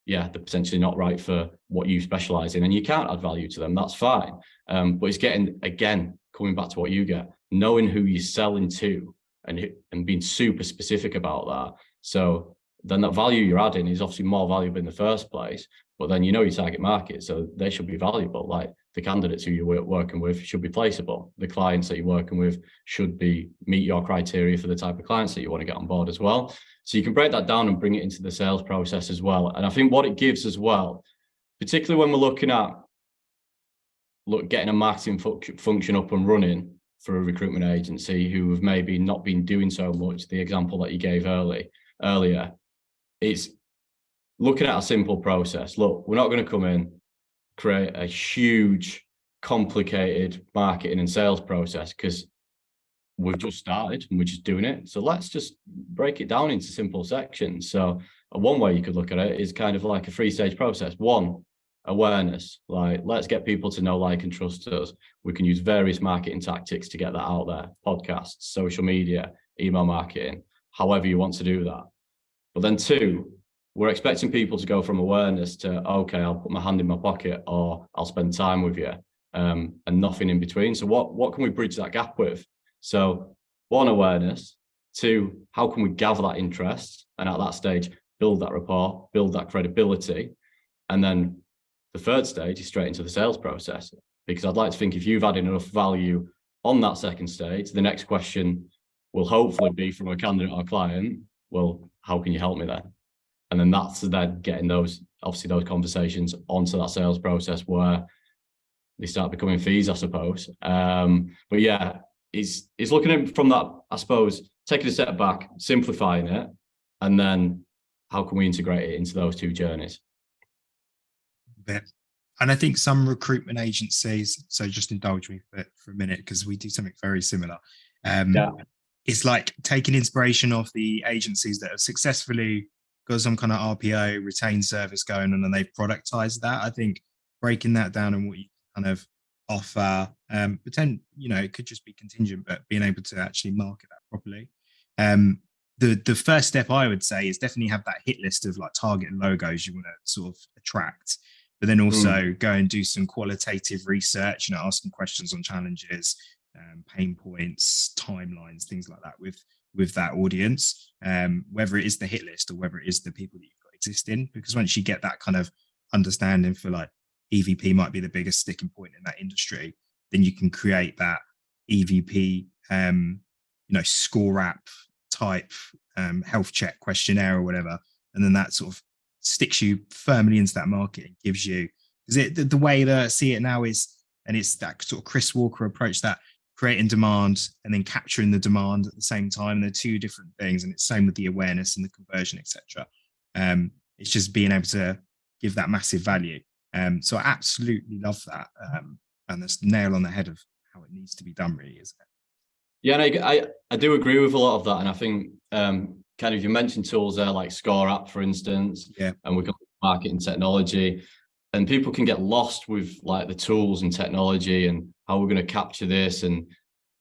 [SPEAKER 2] they're potentially not right for what you specialize in and you can't add value to them. That's fine. But it's getting, again, coming back to what you get, knowing who you're selling to and being super specific about that. So then that value you're adding is obviously more valuable in the first place, but then you know your target market, so they should be valuable. Like the candidates who you're working with should be placeable. The clients that you're working with should meet your criteria for the type of clients that you want to get on board as well. So you can break that down and bring it into the sales process as well. And I think what it gives as well, particularly when we're looking at getting a marketing function up and running for a recruitment agency who have maybe not been doing so much, the example that you gave earlier, it's looking at a simple process. Look, we're not going to come in, create a huge, complicated marketing and sales process because we've just started and we're just doing it. So let's just break it down into simple sections. So one way you could look at it is kind of like a 3-stage process. One, awareness. Like, let's get people to know, like, and trust us. We can use various marketing tactics to get that out there: podcasts, social media, email marketing, however you want to do that. But then 2, we're expecting people to go from awareness to, okay, I'll put my hand in my pocket, or I'll spend time with you, and nothing in between. So what can we bridge that gap with? So 1, awareness. 2, how can we gather that interest? And at that stage, build that rapport, build that credibility. And then the 3rd stage is straight into the sales process, because I'd like to think if you've added enough value on that 2nd stage, the next question will hopefully be from a candidate or client, well, how can you help me then? And then that's then getting those conversations onto that sales process where they start becoming fees, I suppose. But yeah, it's looking at it from that, I suppose, taking a step back, simplifying it, and then how can we integrate it into those 2 journeys?
[SPEAKER 1] Bit. And I think some recruitment agencies, so just indulge me for a minute because we do something very similar. It's like taking inspiration off the agencies that have successfully got some kind of RPO retained service going on and they've productized that. I think breaking that down and what you kind of offer, it could just be contingent, but being able to actually market that properly. The first step I would say is definitely have that hit list of like target logos you want to sort of attract, but then also go and do some qualitative research, asking questions on challenges, pain points, timelines, things like that with that audience, whether it is the hit list or whether it is the people that you've got existing. Because once you get that kind of understanding for like EVP might be the biggest sticking point in that industry, then you can create that EVP, score app type health check questionnaire or whatever, and then that sort of sticks you firmly into that market and gives you, because the way that I see it now is, and it's that sort of Chris Walker approach, that creating demand and then capturing the demand at the same time. They're 2 different things, and it's same with the awareness and the conversion, etc. It's just being able to give that massive value. So I absolutely love that, and that's nail on the head of how it needs to be done, really, isn't it?
[SPEAKER 2] Yeah, and I do agree with a lot of that, and I think kind of you mentioned tools there like Score App, for instance, and we've got marketing technology, and people can get lost with like the tools and technology and how we're going to capture this, and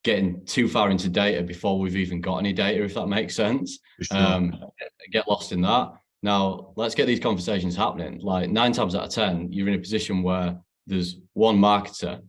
[SPEAKER 2] getting too far into data before we've even got any data, if that makes sense. Sure. Get lost in that. Now, let's get these conversations happening. Like 9 times out of 10, you're in a position where there's one marketer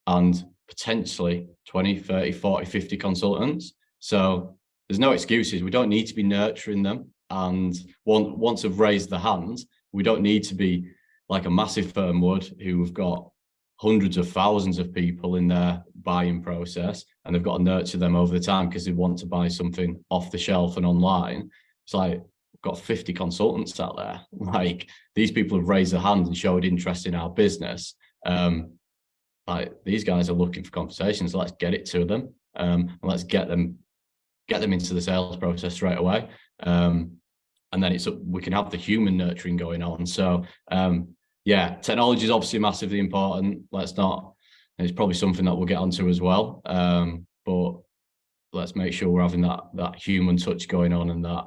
[SPEAKER 2] and potentially 20, 30, 40, 50 consultants. So there's no excuses. We don't need to be nurturing them. And once they've raised the hand, we don't need to be like a massive firm would, who have got hundreds of thousands of people in their buying process, and they've got to nurture them over the time because they want to buy something off the shelf and online. It's like, got 50 consultants out there. Like, these people have raised their hand and showed interest in our business. Like, these guys are looking for conversations. Let's get it to them, and let's get them into the sales process straight away. And then we can have the human nurturing going on. So yeah, technology is obviously massively important. It's probably something that we'll get onto as well. But let's make sure we're having that human touch going on, and that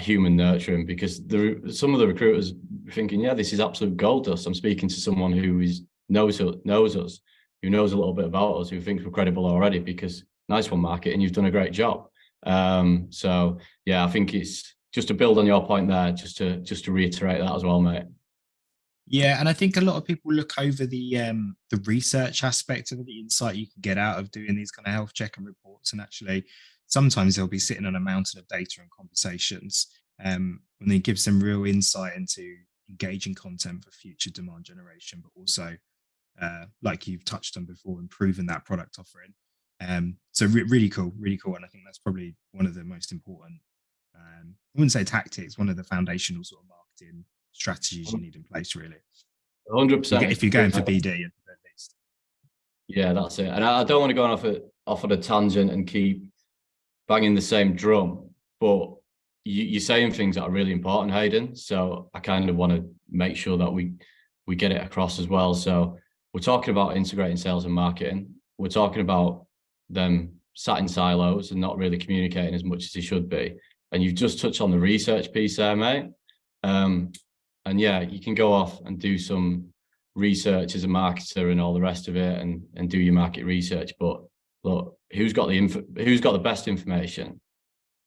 [SPEAKER 2] human nurturing, because some of the recruiters are thinking, yeah, this is absolute gold dust. I'm speaking to someone who knows us, who knows a little bit about us, who thinks we're credible already, because nice one, market, and you've done a great job. So yeah, I think it's just to build on your point there, just to reiterate that as well, mate.
[SPEAKER 1] Yeah, and I think a lot of people look over the research aspect of it, the insight you can get out of doing these kind of health check and reports, and actually sometimes they'll be sitting on a mountain of data and conversations, and it gives them real insight into engaging content for future demand generation, but also like you've touched on before, improving that product offering. So really cool, and I think that's probably one of the most important, I wouldn't say tactics, one of the foundational sort of marketing strategies you need in place, really.
[SPEAKER 2] 100%.
[SPEAKER 1] If you're going for BD at least.
[SPEAKER 2] Yeah, that's it. And I don't want to go off on a tangent and keep banging the same drum, but you're saying things that are really important, Hayden. So I kind of want to make sure that we get it across as well. So we're talking about integrating sales and marketing. We're talking about them sat in silos and not really communicating as much as they should be. And you've just touched on the research piece there, mate. And yeah, you can go off and do some research as a marketer and all the rest of it, and do your market research. But look, who's got the best information?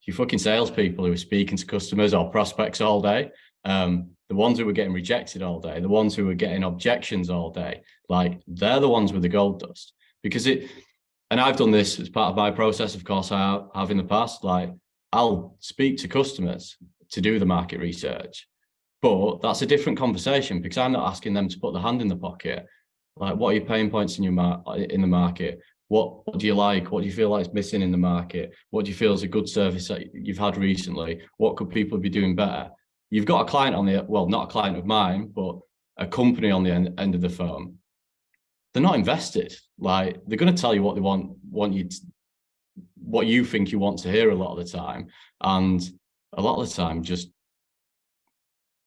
[SPEAKER 2] You fucking salespeople who are speaking to customers or prospects all day. The ones who are getting rejected all day, the ones who are getting objections all day, like, they're the ones with the gold dust. And I've done this as part of my process, of course, I have in the past. Like, I'll speak to customers to do the market research, but that's a different conversation, because I'm not asking them to put their hand in the pocket. Like, what are your pain points in the market? What do you like? What do you feel like is missing in the market? What do you feel is a good service that you've had recently? What could people be doing better? You've got a client not a client of mine, but a company on the end of the phone. They're not invested. Like, they're going to tell you what they want you to, what you think you want to hear a lot of the time. And a lot of the time, just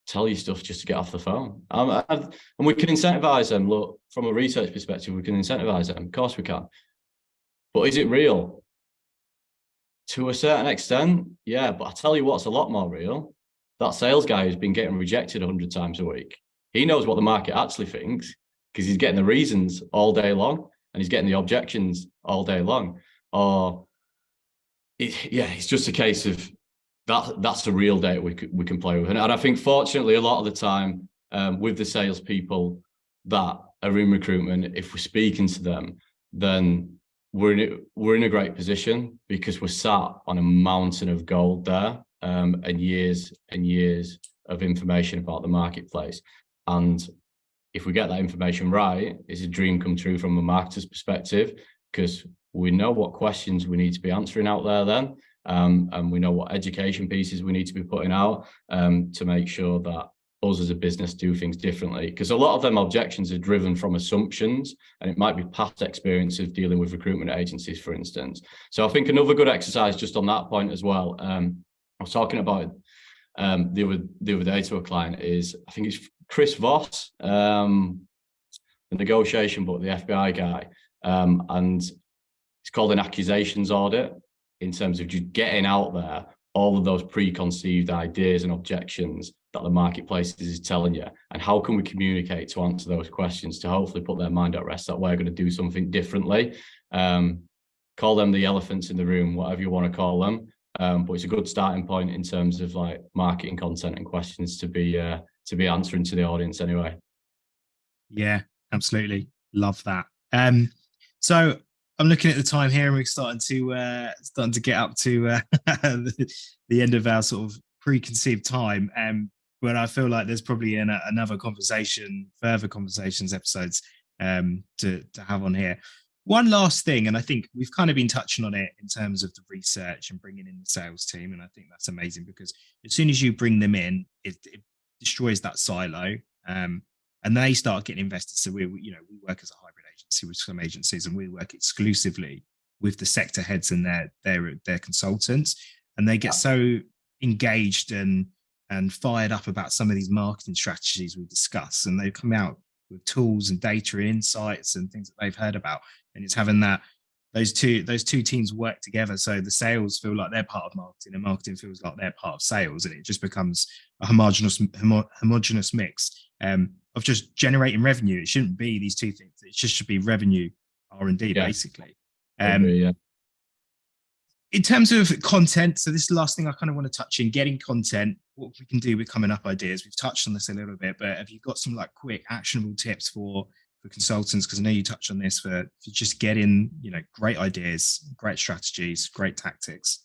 [SPEAKER 2] tell you stuff just to get off the phone. And we can incentivize them. Look, from a research perspective, we can incentivize them. Of course we can. But is it real? To a certain extent, yeah. But I tell you what's a lot more real. That sales guy who's been getting rejected 100 times a week, he knows what the market actually thinks, because he's getting the reasons all day long, and he's getting the objections all day long. Or it's just a case of that's the real data we can play with. And I think, fortunately, a lot of the time, with the salespeople that are in recruitment, if we're speaking to them, then we're in a great position, because we're sat on a mountain of gold there, and years of information about the marketplace. And if we get that information right, it's a dream come true from a marketer's perspective, because we know what questions we need to be answering out there then, and we know what education pieces we need to be putting out, to make sure that us as a business do things differently. Because a lot of them objections are driven from assumptions, and it might be past experience of dealing with recruitment agencies, for instance. So I think another good exercise just on that point as well, I was talking about the other day to a client, is, I think it's Chris Voss, the negotiation book, the FBI guy, and it's called an accusations audit, in terms of just getting out there all of those preconceived ideas and objections that the marketplace is telling you, and how can we communicate to answer those questions to hopefully put their mind at rest that we're going to do something differently. Call them the elephants in the room, whatever you want to call them, but it's a good starting point in terms of like marketing content and questions to be answering to the audience anyway. Yeah,
[SPEAKER 1] absolutely, love that. So I'm looking at the time here, and we're starting to get up to the end of our sort of preconceived time. But I feel like there's probably another further conversations, episodes to have on here. One last thing, and I think we've kind of been touching on it in terms of the research and bringing in the sales team, and I think that's amazing because as soon as you bring them in, it destroys that silo, and they start getting invested. So we work as a hybrid agency with some agencies, and we work exclusively with the sector heads and their consultants, and they get so engaged and fired up about some of these marketing strategies we discuss, and they come out with tools and data and insights and things that they've heard about, and it's having that those two teams work together, so the sales feel like they're part of marketing and marketing feels like they're part of sales, and it just becomes a homogenous mix of just generating revenue. It shouldn't be these two things, it just should be revenue R&D basically.
[SPEAKER 2] Yeah.
[SPEAKER 1] In terms of content, so this is the last thing I kind of want to touch in, getting content, what we can do with coming up ideas. We've touched on this a little bit, but have you got some like quick actionable tips for consultants? Because I know you touched on this for just getting, great ideas, great strategies, great tactics.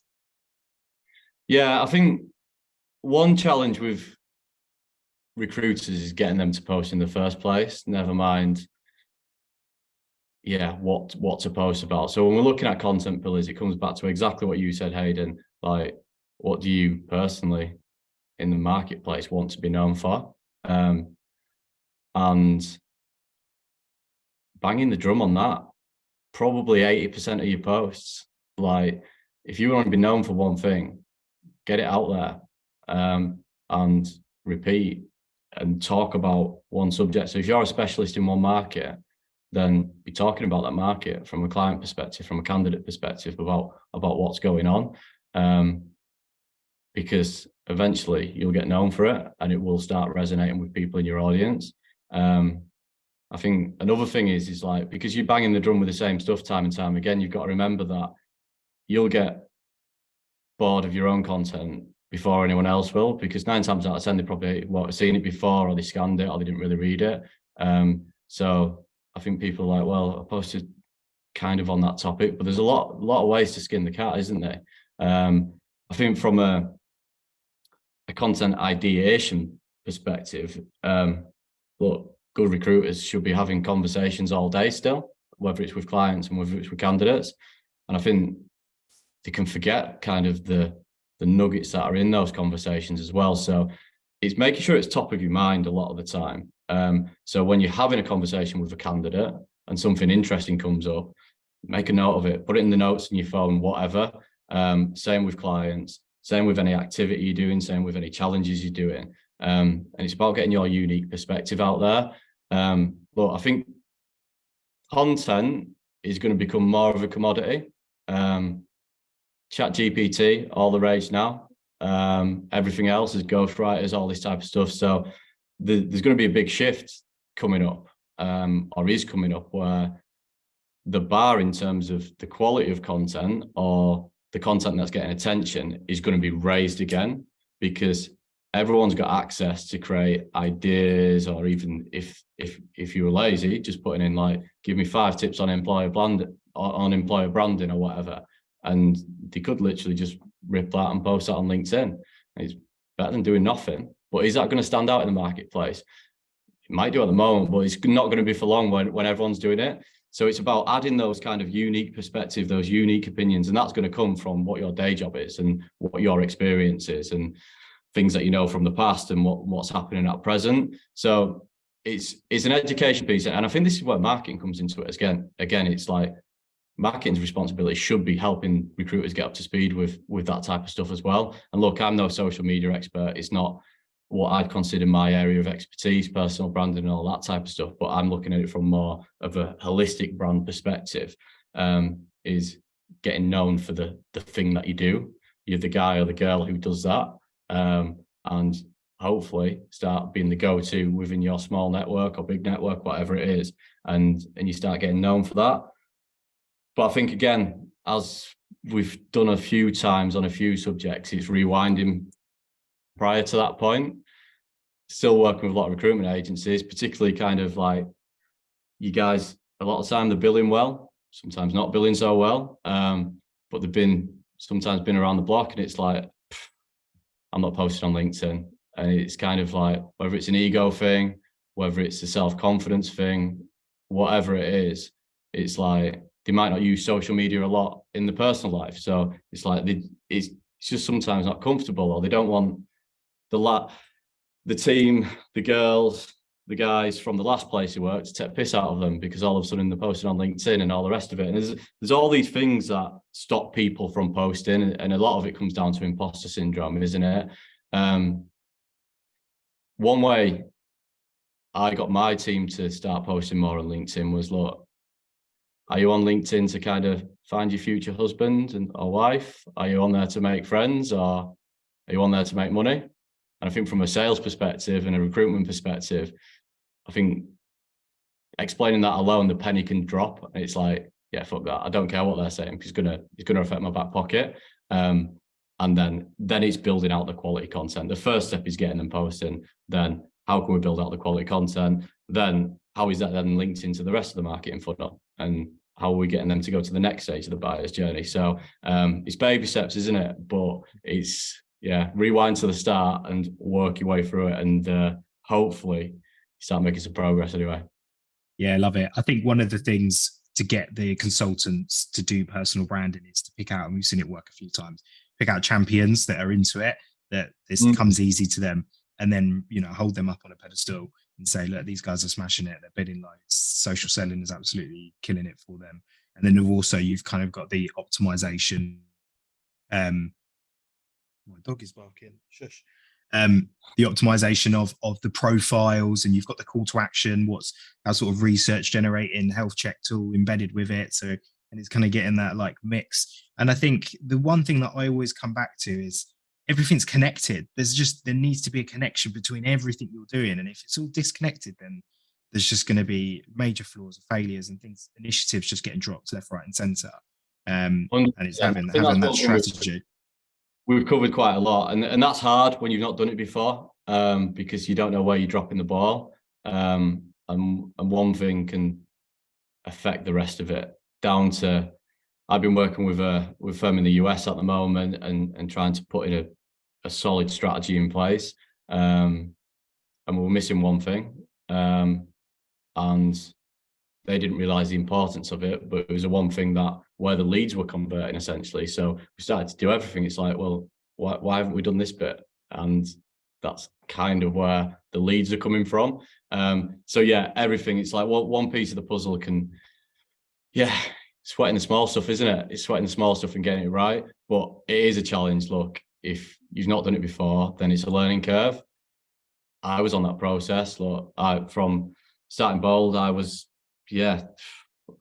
[SPEAKER 2] Yeah, I think one challenge with recruiters is getting them to post in the first place, never mind what to post about. So when we're looking at content pillars, it comes back to exactly what you said, Hayden. Like, what do you personally in the marketplace want to be known for? And banging the drum on that. Probably 80% of your posts. Like, if you want to be known for one thing, get it out there, and repeat and talk about one subject. So if you're a specialist in one market, then be talking about that market from a client perspective, from a candidate perspective, about what's going on, because eventually you'll get known for it and it will start resonating with people in your audience. I think another thing is like, because you're banging the drum with the same stuff time and time again, you've got to remember that you'll get bored of your own content before anyone else will, because 9 times out of 10 they probably won't have seen it before, or they scanned it, or they didn't really read it. So I think people are like, well, I posted kind of on that topic, but there's a lot of ways to skin the cat, isn't there? I think from a content ideation perspective, look, good recruiters should be having conversations all day still, whether it's with clients and whether it's with candidates. And I think they can forget kind of the nuggets that are in those conversations as well. So it's making sure it's top of your mind a lot of the time. So when you're having a conversation with a candidate and something interesting comes up, make a note of it, put it in the notes in your phone, whatever. Same with clients, same with any activity you're doing, same with any challenges you're doing. And it's about getting your unique perspective out there. Look, I think content is going to become more of a commodity. ChatGPT, all the rage now. Everything else is ghostwriters, all this type of stuff. So there's going to be a big shift coming up, or is coming up, where the bar in terms of the quality of content or the content that's getting attention is going to be raised again, because everyone's got access to create ideas, or even if you were lazy, just putting in like, give me 5 tips on employer branding or whatever. And they could literally just rip that and post that on LinkedIn. It's better than doing nothing. But is that going to stand out in the marketplace? It might do at the moment, but it's not going to be for long when everyone's doing it. So it's about adding those kind of unique perspectives, those unique opinions, and that's going to come from what your day job is and what your experience is and things that you know from the past and what's happening at present. So it's an education piece, and I think this is where marketing comes into it. Again, it's like marketing's responsibility should be helping recruiters get up to speed with that type of stuff as well. And look, I'm no social media expert. It's not what I'd consider my area of expertise, personal branding and all that type of stuff, but I'm looking at it from more of a holistic brand perspective, is getting known for the thing that you do. You're the guy or the girl who does that, and hopefully start being the go-to within your small network or big network, whatever it is, and you start getting known for that. But I think, again, as we've done a few times on a few subjects, it's rewinding prior to that point. Still working with a lot of recruitment agencies, particularly kind of like you guys, a lot of the time they're billing well, sometimes not billing so well, but they've sometimes been around the block, and it's like, I'm not posting on LinkedIn. And it's kind of like, whether it's an ego thing, whether it's a self-confidence thing, whatever it is, it's like they might not use social media a lot in the personal life. So it's like it's just sometimes not comfortable, or they don't want the team, the girls, the guys from the last place he worked to take piss out of them because all of a sudden they're posting on LinkedIn and all the rest of it. And there's all these things that stop people from posting, and a lot of it comes down to imposter syndrome, isn't it? One way I got my team to start posting more on LinkedIn was, look, are you on LinkedIn to kind of find your future husband or wife? Are you on there to make friends, or are you on there to make money? And I think from a sales perspective and a recruitment perspective, I think explaining that alone, the penny can drop. It's like, yeah, fuck that. I don't care what they're saying. It's gonna affect my back pocket. And then it's building out the quality content. The first step is getting them posting. Then how can we build out the quality content? Then how is that then linked into the rest of the marketing funnel? And how are we getting them to go to the next stage of the buyer's journey? So it's baby steps, isn't it? But it's, yeah, rewind to the start and work your way through it, and hopefully start making some progress anyway.
[SPEAKER 1] Yeah, love it. I think one of the things to get the consultants to do personal branding is to pick out, and we've seen it work a few times, pick out champions that are into it, that this comes easy to them, and then, hold them up on a pedestal and say, look, these guys are smashing it. They're bidding loads. Social selling is absolutely killing it for them. And then also you've kind of got the optimization. My dog is barking. Shush. The optimization of the profiles, and you've got the call to action, what's our sort of research generating health check tool embedded with it. So, and it's kind of getting that like mix. And I think the one thing that I always come back to is everything's connected. There needs to be a connection between everything you're doing. And if it's all disconnected, then there's just going to be major flaws or failures and things, initiatives just getting dropped left, right, and center. And it's having that strategy.
[SPEAKER 2] We've covered quite a lot, and that's hard when you've not done it before, because you don't know where you're dropping the ball, and one thing can affect the rest of it. Down to, I've been working with a firm in the US at the moment, and trying to put in a solid strategy in place, and we're missing one thing, and they didn't realize the importance of it, but it was the one thing that where the leads were converting essentially. So we started to do everything. It's like, well, why haven't we done this bit? And that's kind of where the leads are coming from. So yeah, everything. It's like, well, one piece of the puzzle can, sweating the small stuff, isn't it? It's sweating the small stuff and getting it right. But it is a challenge. Look, if you've not done it before, then it's a learning curve. I was on that process. Look, from starting bold, I was,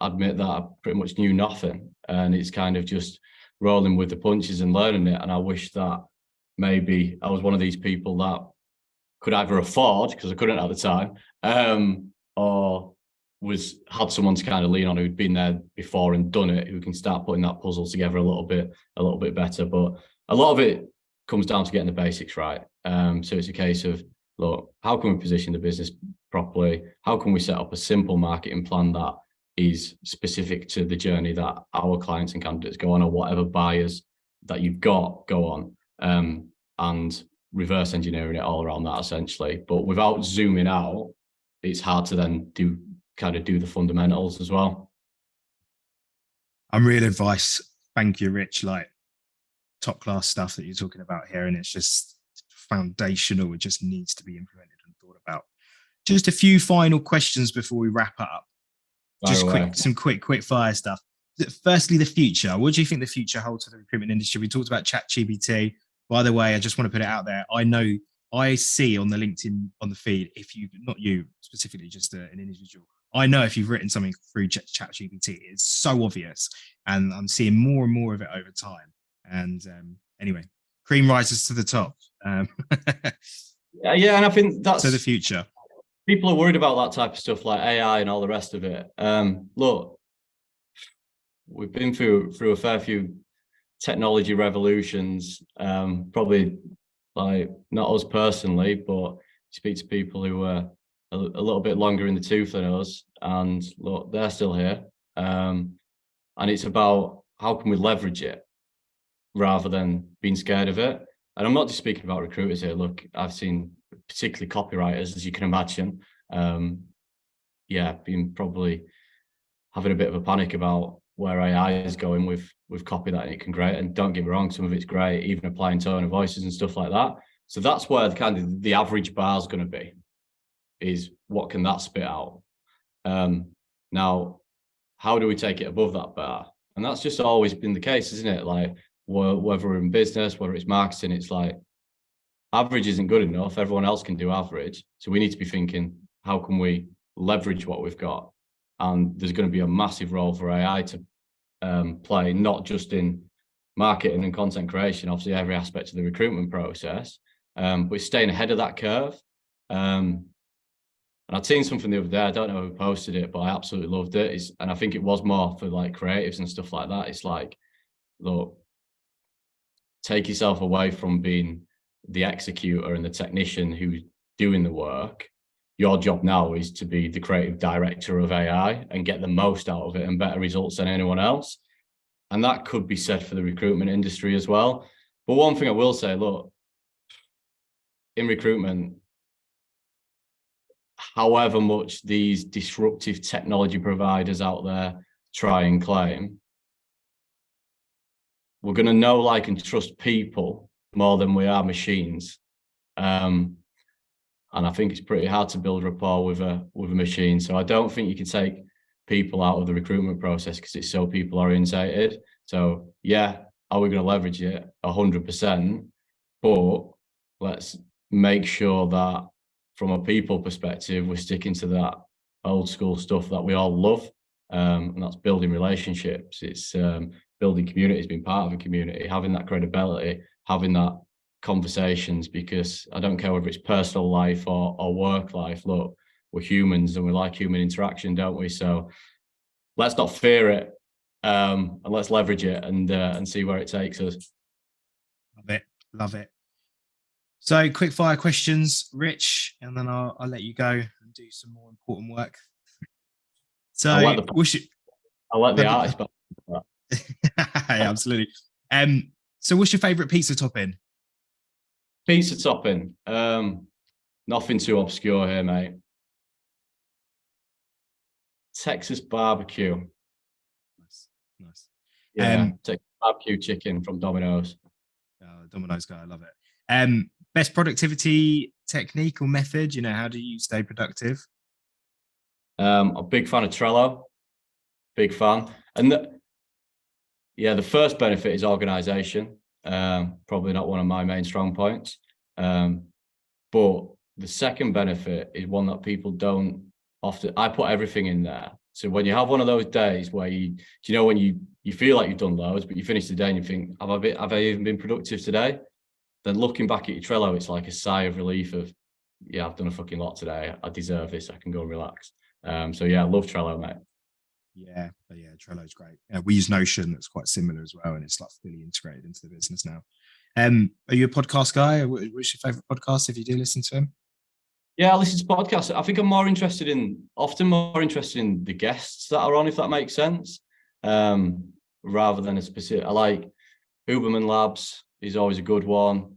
[SPEAKER 2] admit that I pretty much knew nothing, and it's kind of just rolling with the punches and learning it. And I wish that maybe I was one of these people that could either afford, because I couldn't at the time, or had someone to kind of lean on who'd been there before and done it, who can start putting that puzzle together a little bit better. But a lot of it comes down to getting the basics right. So it's a case of, look, how can we position the business properly? How can we set up a simple marketing plan that is specific to the journey that our clients and candidates go on, or whatever buyers that you've got go on, and reverse engineering it all around that essentially. But without zooming out, it's hard to then do the fundamentals as well.
[SPEAKER 1] Real advice. Thank you, Rich. Like, top class stuff that you're talking about here, and it's just foundational. It just needs to be implemented and thought about. Just a few final questions before we wrap up. Just some quick fire stuff. Firstly, the future. What do you think the future holds for the recruitment industry? We talked about ChatGPT. By the way, I just want to put it out there. I know I see on the LinkedIn, on the feed, if you, not you specifically, just an individual, I know if you've written something through ChatGPT, it's so obvious, and I'm seeing more and more of it over time. And anyway, cream rises to the top.
[SPEAKER 2] Yeah, and I think that's
[SPEAKER 1] the future.
[SPEAKER 2] People are worried about that type of stuff, like AI and all the rest of it. Look, we've been through a fair few technology revolutions. Probably, like, not us personally, but speak to people who are a little bit longer in the tooth than us, and look, they're still here. And it's about how can we leverage it rather than being scared of it. And I'm not just speaking about recruiters here. Look, I've seen particularly copywriters, as you can imagine, being probably having a bit of a panic about where AI is going with copy that it can create. And don't get me wrong, some of it's great, even applying tone of voices and stuff like that. So that's where the average bar is going to be, is what can that spit out? Now, how do we take it above that bar? And that's just always been the case, isn't it? Like, whether we're in business, whether it's marketing, it's like average isn't good enough. Everyone else can do average. So we need to be thinking, how can we leverage what we've got? And there's going to be a massive role for AI to play, not just in marketing and content creation, obviously every aspect of the recruitment process, but staying ahead of that curve. And I'd seen something the other day, I don't know who posted it, but I absolutely loved it. And I think it was more for like creatives and stuff like that. It's like, look, take yourself away from being the executor and the technician who's doing the work. Your job now is to be the creative director of AI and get the most out of it and better results than anyone else. And that could be said for the recruitment industry as well. But one thing I will say, look, in recruitment, however much these disruptive technology providers out there try and claim, we're going to know, like, and trust people more than we are machines. And I think it's pretty hard to build rapport with a machine. So I don't think you can take people out of the recruitment process because it's so people orientated. So yeah, are we going to leverage it? 100%. But let's make sure that from a people perspective, we're sticking to that old school stuff that we all love. And that's building relationships. It's building communities, being part of a community, having that credibility, having that conversations, because I don't care whether it's personal life or work life. Look, we're humans and we like human interaction, don't we? So let's not fear it, and let's leverage it and see where it takes us.
[SPEAKER 1] Love it. So quick fire questions, Rich, and then I'll let you go and do some more important work. So
[SPEAKER 2] I'll let the artist back.
[SPEAKER 1] Yeah, absolutely. So what's your favorite pizza topping?
[SPEAKER 2] Pizza topping. Nothing too obscure here, mate. Texas barbecue.
[SPEAKER 1] Nice.
[SPEAKER 2] Yeah, Texas barbecue chicken from Domino's.
[SPEAKER 1] Domino's guy, I love it. Best productivity technique or method? How do you stay productive?
[SPEAKER 2] A big fan of Trello. Big fan. And the first benefit is organization. Probably not one of my main strong points. But the second benefit is one that people don't often. I put everything in there. So when you have one of those days where when you feel like you've done loads, but you finish the day and you think, have I even been productive today? Then looking back at your Trello, it's like a sigh of relief of, yeah, I've done a fucking lot today. I deserve this. I can go relax. So yeah, I love Trello, mate.
[SPEAKER 1] Yeah, Trello's great. We use Notion, that's quite similar as well, and it's like fully integrated into the business now. Are you a podcast guy? What's your favorite podcast if you do listen to him?
[SPEAKER 2] Yeah, I listen to podcasts. I think I'm often more interested in the guests that are on, if that makes sense, rather than a specific. I like Huberman Labs is always a good one.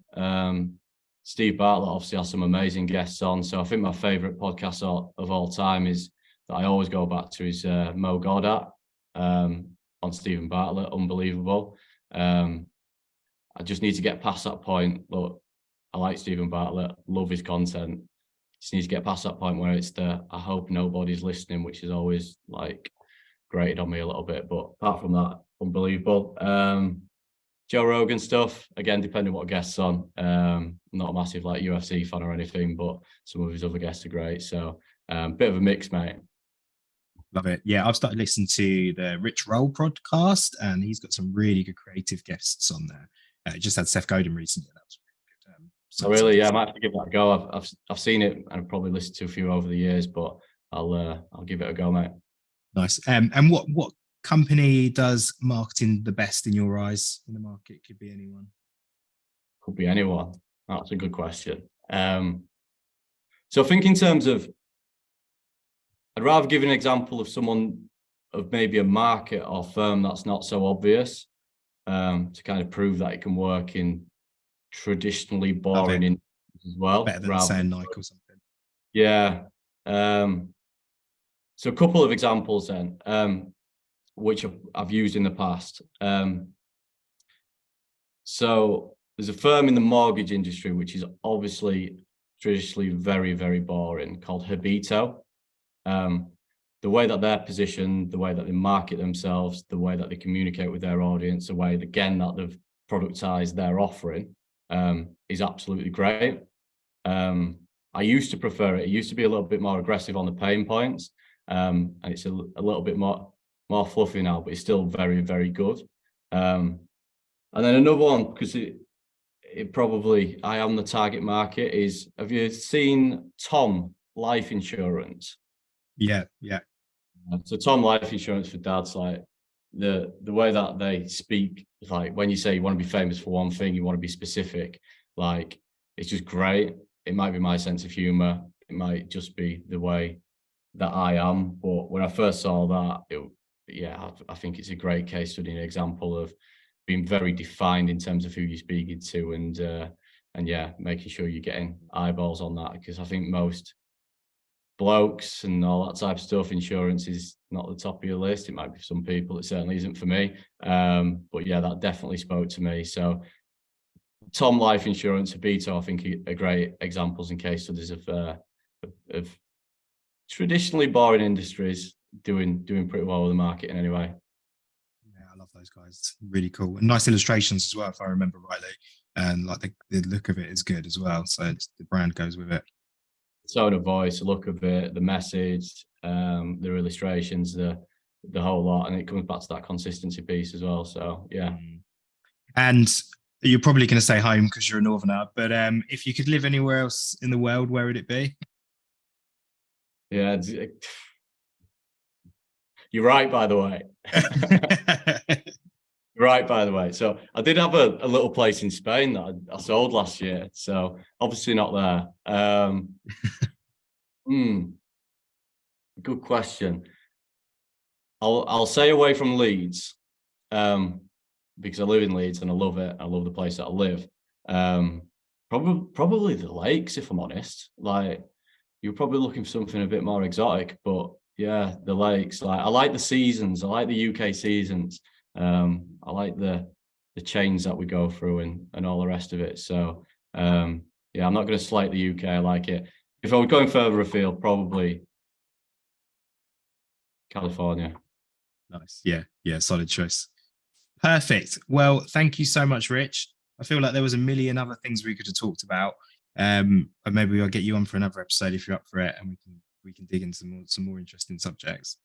[SPEAKER 2] Steve Bartlett obviously has some amazing guests on. So I think my favorite podcast of all time is that I always go back to is Mo Goddard on Stephen Bartlett. Unbelievable. I just need to get past that point. Look, I like Stephen Bartlett, love his content. Just need to get past that point where it's I hope nobody's listening, which is always like grated on me a little bit. But apart from that, unbelievable. Joe Rogan stuff, again, depending what guests on. Not a massive like UFC fan or anything, but some of his other guests are great. So bit of a mix, mate.
[SPEAKER 1] Love it. Yeah, I've started listening to the Rich Roll podcast, and he's got some really good creative guests on there. Just had Seth Godin recently. That was really good.
[SPEAKER 2] Really? Yeah, I might have to give that a go. I've seen it and I've probably listened to a few over the years, but I'll give it a go, mate.
[SPEAKER 1] Nice. And what company does marketing the best in your eyes in the market? Could be anyone.
[SPEAKER 2] Could be anyone. That's a good question. So I think in terms of, I'd rather give an example of someone of maybe a market or firm that's not so obvious, to kind of prove that it can work in traditionally boring industries as well.
[SPEAKER 1] Better than saying Nike or something.
[SPEAKER 2] Yeah. So a couple of examples then, which I've used in the past. So there's a firm in the mortgage industry, which is obviously traditionally very, very boring, called Habito. The way that they're positioned, the way that they market themselves, the way that they communicate with their audience, the way, again, that they've productized their offering, is absolutely great. I used to prefer it. It used to be a little bit more aggressive on the pain points, and it's a little bit more fluffy now, but it's still very, very good. And then another one, because it probably, I am the target market, is, have you seen Tom Life Insurance?
[SPEAKER 1] Yeah, yeah.
[SPEAKER 2] So Tom Life Insurance for dads, like the way that they speak, like when you say you want to be famous for one thing, you want to be specific, like it's just great. It might be my sense of humor. It might just be the way that I am. But when I first saw that, I think it's a great case study, an example of being very defined in terms of who you're speaking to, and yeah, making sure you're getting eyeballs on that, because I think most blokes and all that type of stuff, insurance is not the top of your list. It might be for some people, it certainly isn't for me. But yeah, that definitely spoke to me. So Tom Life Insurance, Habito, I think are great examples and case studies of traditionally boring industries doing pretty well with the market in any way.
[SPEAKER 1] Yeah, I love those guys. Really cool. And nice illustrations as well, if I remember rightly. And like the look of it is good as well. So the brand goes with it.
[SPEAKER 2] Tone of voice, the look of it, the message, the illustrations, the whole lot. And it comes back to that consistency piece as well. So yeah.
[SPEAKER 1] And you're probably going to say home because you're a northerner, but if you could live anywhere else in the world, where would it be?
[SPEAKER 2] Yeah, you're right, by the way. Right, by the way. So I did have a little place in Spain that I sold last year. So obviously not there. Good question. I'll say away from Leeds, because I live in Leeds and I love it. I love the place that I live. Probably the lakes, if I'm honest. Like, you're probably looking for something a bit more exotic, but yeah, the lakes. Like, I like the seasons. I like the UK seasons. I like the chains that we go through and all the rest of it. So yeah, I'm not going to slight the UK. I like it. If I were going further afield, probably California.
[SPEAKER 1] Nice. Yeah. Yeah. Solid choice. Perfect. Well, thank you so much, Rich. I feel like there was a million other things we could have talked about. But maybe I'll get you on for another episode if you're up for it, and we can dig into some more interesting subjects.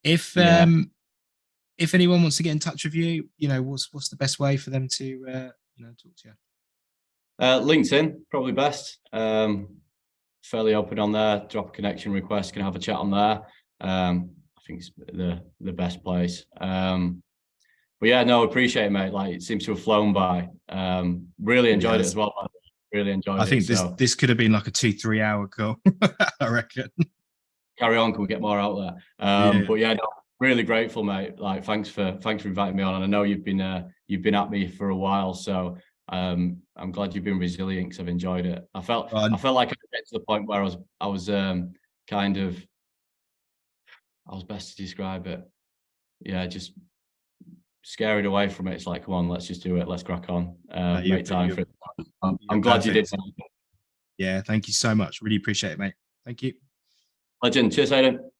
[SPEAKER 1] If anyone wants to get in touch with you, what's the best way for them to talk to you?
[SPEAKER 2] LinkedIn, probably best. Fairly open on there. Drop a connection request, can have a chat on there. I think it's the best place. But yeah, no, appreciate it, mate. Like, it seems to have flown by. Really enjoyed it as well. Really enjoyed it.
[SPEAKER 1] I think this could have been like a 2-3 hour call. I reckon.
[SPEAKER 2] Carry on, can we get more out there? But yeah, no, really grateful, mate. Like, thanks for inviting me on. And I know you've been at me for a while, so I'm glad you've been resilient, because I've enjoyed it. I felt like I could get to the point where I was kind of, I was best to describe it. Yeah, just scared away from it. It's like, come on, let's just do it. Let's crack on. Make time for it. I'm glad you did.
[SPEAKER 1] Yeah, thank you so much. Really appreciate it, mate. Thank you.
[SPEAKER 2] Legend. Cheers, Aidan.